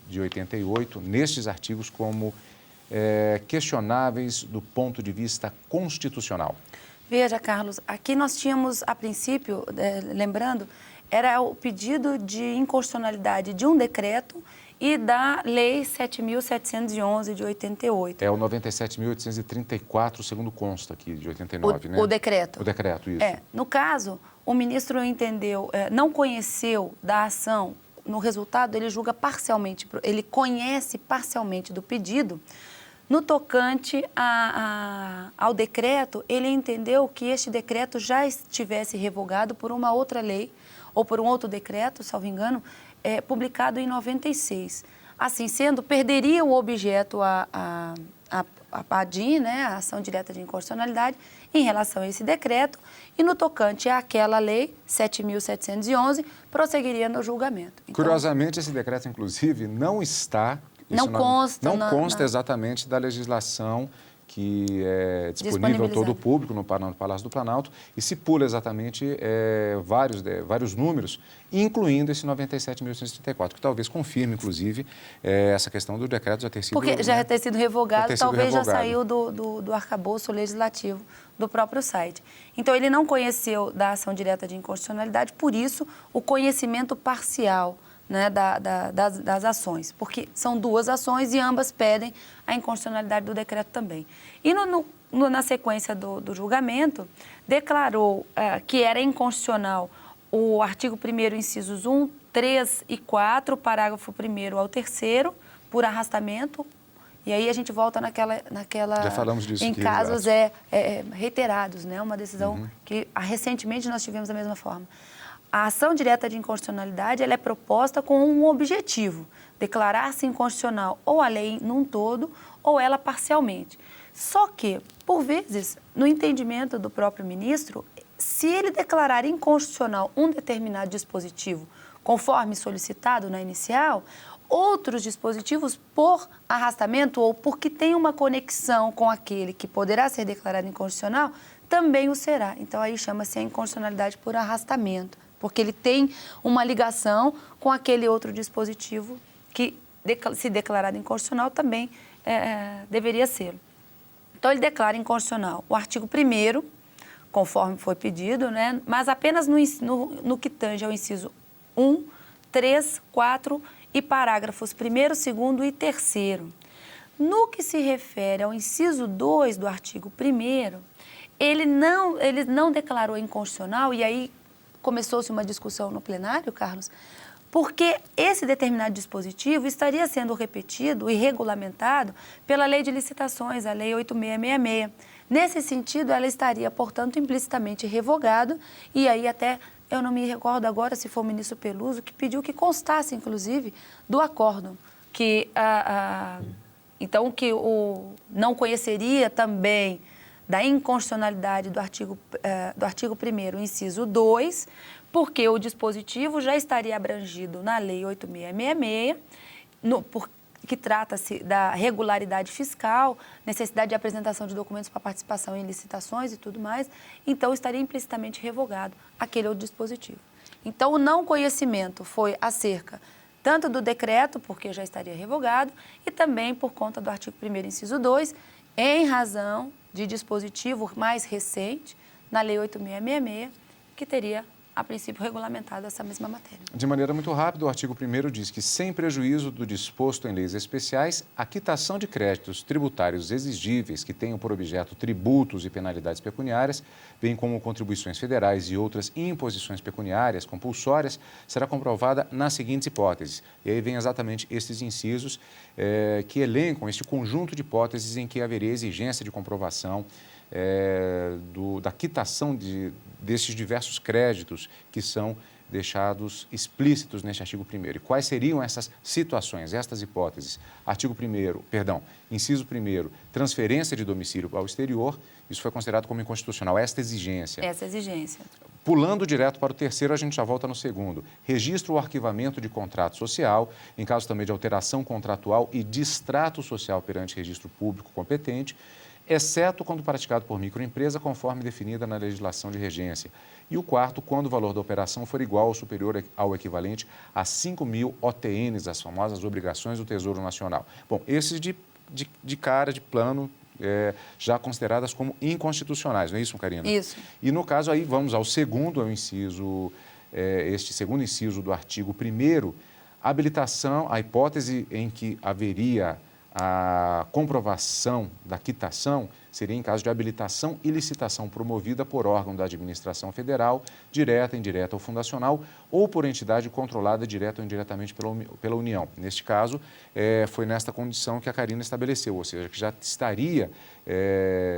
de 88, nestes artigos, como questionáveis do ponto de vista constitucional? Veja, Carlos, aqui nós tínhamos, a princípio, lembrando, era o pedido de inconstitucionalidade de um decreto e da Lei 7.711 de 88. É o 97.834, segundo consta aqui, de 89, né? O decreto. O decreto, isso. No caso, o ministro entendeu, não conheceu da ação, no resultado ele julga parcialmente, ele conhece parcialmente do pedido. No tocante ao decreto, ele entendeu que este decreto já estivesse revogado por uma outra lei, ou por um outro decreto, salvo engano, publicado em 96. Assim sendo, perderia o objeto a PADIN, né, a ação direta de inconstitucionalidade, em relação a esse decreto, e no tocante àquela lei, 7.711, prosseguiria no julgamento. Então, curiosamente, esse decreto, inclusive, não está... Não consta exatamente da legislação que é disponível a todo o público no Palácio do Planalto e se pula exatamente vários números, incluindo esse 97.834, que talvez confirme, inclusive, essa questão do decreto já ter sido... Porque já ter sido revogado, talvez já saiu do arcabouço legislativo do próprio site. Então, ele não conheceu da ação direta de inconstitucionalidade, por isso, o conhecimento parcial, né, das ações, porque são 2 ações e ambas pedem a inconstitucionalidade do decreto também. E na sequência do julgamento, declarou que era inconstitucional o artigo 1º, incisos 1, 3 e 4, parágrafo 1º ao 3º, por arrastamento, e aí a gente volta naquela já falamos disso em aqui, casos reiterados, né, uma decisão que recentemente nós tivemos da mesma forma. A ação direta de inconstitucionalidade ela é proposta com um objetivo, declarar-se inconstitucional ou a lei num todo ou ela parcialmente. Só que, por vezes, no entendimento do próprio ministro, se ele declarar inconstitucional um determinado dispositivo, conforme solicitado na inicial, outros dispositivos, por arrastamento ou porque tem uma conexão com aquele que poderá ser declarado inconstitucional, também o será. Então, aí chama-se a inconstitucionalidade por arrastamento, porque ele tem uma ligação com aquele outro dispositivo que, se declarado inconstitucional, também deveria ser. Então, ele declara inconstitucional o artigo 1º, conforme foi pedido, né, mas apenas no que tange ao inciso 1, 3, 4 e parágrafos 1º, 2º e 3º. No que se refere ao inciso 2 do artigo 1º, ele não declarou inconstitucional, e aí começou-se uma discussão no plenário, Carlos, porque esse determinado dispositivo estaria sendo repetido e regulamentado pela Lei de Licitações, a Lei 8666. Nesse sentido, ela estaria, portanto, implicitamente revogada e aí até eu não me recordo agora se foi o ministro Peluso que pediu que constasse, inclusive, do acórdão, que então que não conheceria também da inconstitucionalidade do artigo 1º, inciso 2, porque o dispositivo já estaria abrangido na Lei 8.666, que trata-se da regularidade fiscal, necessidade de apresentação de documentos para participação em licitações e tudo mais, então estaria implicitamente revogado aquele outro dispositivo. Então, o não conhecimento foi acerca tanto do decreto, porque já estaria revogado, e também por conta do artigo 1º, inciso 2, em razão de dispositivo mais recente, na Lei 8.666, que teria, a princípio, regulamentado essa mesma matéria. De maneira muito rápida, o artigo 1º diz que, sem prejuízo do disposto em leis especiais, a quitação de créditos tributários exigíveis que tenham por objeto tributos e penalidades pecuniárias, bem como contribuições federais e outras imposições pecuniárias compulsórias, será comprovada nas seguintes hipóteses. E aí vem exatamente esses incisos que elencam este conjunto de hipóteses em que haveria exigência de comprovação da quitação desses diversos créditos que são deixados explícitos neste artigo 1º. E quais seriam essas situações, estas hipóteses? Inciso 1º, transferência de domicílio ao exterior, isso foi considerado como inconstitucional, esta exigência. Essa exigência. Pulando direto para o 3º, a gente já volta no 2º. Registro ou arquivamento de contrato social, em caso também de alteração contratual e distrato social perante registro público competente, exceto quando praticado por microempresa, conforme definida na legislação de regência. E o 4º, quando o valor da operação for igual ou superior ao equivalente a 5.000 OTNs, as famosas obrigações do Tesouro Nacional. Bom, esses de plano, já consideradas como inconstitucionais, não é isso, Karina? Isso. E no caso aí, vamos ao 2º, este 2º inciso do artigo 1º, habilitação, a hipótese em que haveria a comprovação da quitação seria em caso de habilitação e licitação promovida por órgão da administração federal, direta, indireta ou fundacional, ou por entidade controlada direta ou indiretamente pela União. Neste caso, foi nesta condição que a Karina estabeleceu, ou seja, que já estaria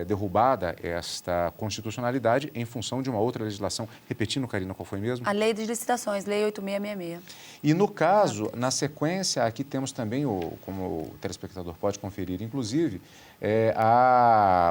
derrubada esta constitucionalidade em função de uma outra legislação. Repetindo, Karina, qual foi mesmo? A Lei de Licitações, Lei 8.666. E no caso, na sequência, aqui temos também, como o telespectador pode conferir, inclusive,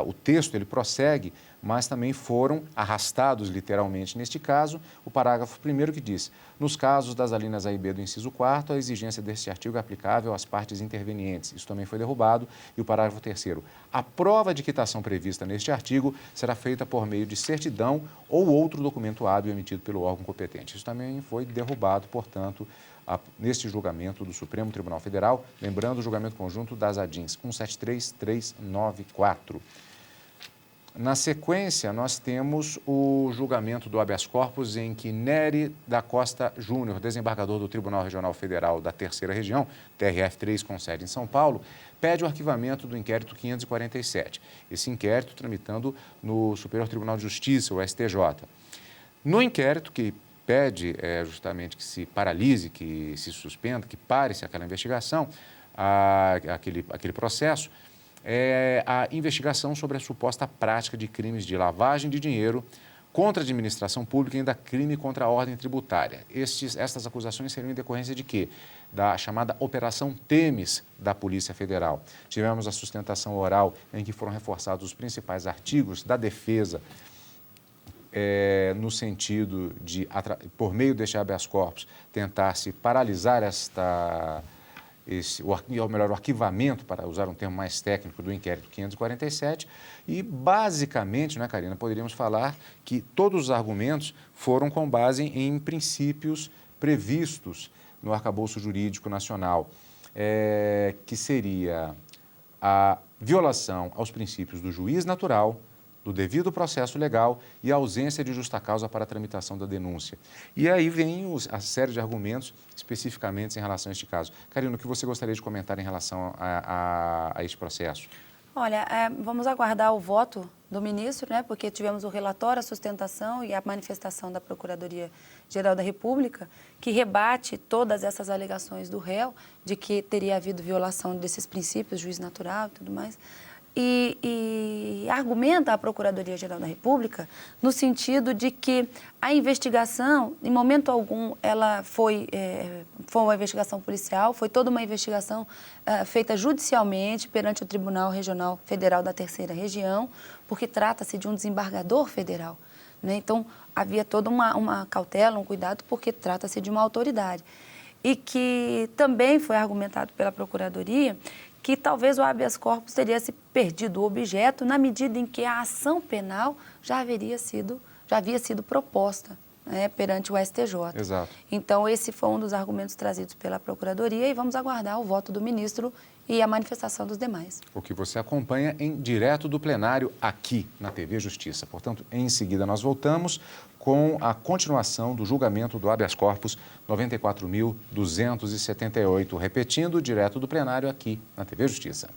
o texto ele prossegue, mas também foram arrastados literalmente, neste caso, o parágrafo 1º que diz: nos casos das alíneas A e B do inciso 4º, a exigência deste artigo é aplicável às partes intervenientes. Isso também foi derrubado. E o parágrafo 3º: a prova de quitação prevista neste artigo será feita por meio de certidão ou outro documento hábil emitido pelo órgão competente. Isso também foi derrubado, portanto, neste julgamento do Supremo Tribunal Federal, lembrando o julgamento conjunto das ADINs 173394. Na sequência, nós temos o julgamento do habeas corpus em que Nery da Costa Júnior, desembargador do Tribunal Regional Federal da Terceira Região, TRF3, com sede em São Paulo, pede o arquivamento do inquérito 547. Esse inquérito tramitando no Superior Tribunal de Justiça, o STJ. No inquérito que pede justamente que se paralise, que se suspenda, que pare-se aquela investigação, aquele processo, a investigação sobre a suposta prática de crimes de lavagem de dinheiro contra a administração pública e ainda crime contra a ordem tributária. Estas acusações seriam em decorrência de quê? Da chamada Operação Temis da Polícia Federal. Tivemos a sustentação oral em que foram reforçados os principais artigos da defesa no sentido de, por meio deste habeas corpus, tentar-se paralisar o arquivamento, para usar um termo mais técnico, do inquérito 547 e, basicamente, né, Karina, poderíamos falar que todos os argumentos foram com base em princípios previstos no arcabouço jurídico nacional, que seria a violação aos princípios do juiz natural, do devido processo legal e a ausência de justa causa para a tramitação da denúncia. E aí vem a série de argumentos especificamente em relação a este caso. Karina, o que você gostaria de comentar em relação a este processo? Olha, vamos aguardar o voto do ministro, né, porque tivemos o relatório, a sustentação e a manifestação da Procuradoria-Geral da República, que rebate todas essas alegações do réu de que teria havido violação desses princípios, juiz natural e tudo mais. e argumenta a Procuradoria-Geral da República no sentido de que a investigação, em momento algum, ela foi uma investigação policial, foi toda uma investigação feita judicialmente perante o Tribunal Regional Federal da Terceira Região, porque trata-se de um desembargador federal, né? Então, havia toda uma cautela, um cuidado, porque trata-se de uma autoridade. E que também foi argumentado pela Procuradoria que talvez o habeas corpus teria se perdido o objeto na medida em que a ação penal já havia sido proposta, né, perante o STJ. Exato. Então, esse foi um dos argumentos trazidos pela Procuradoria e vamos aguardar o voto do ministro e a manifestação dos demais. O que você acompanha em direto do plenário aqui na TV Justiça. Portanto, em seguida nós voltamos com a continuação do julgamento do habeas corpus 94.278, repetindo direto do plenário aqui na TV Justiça.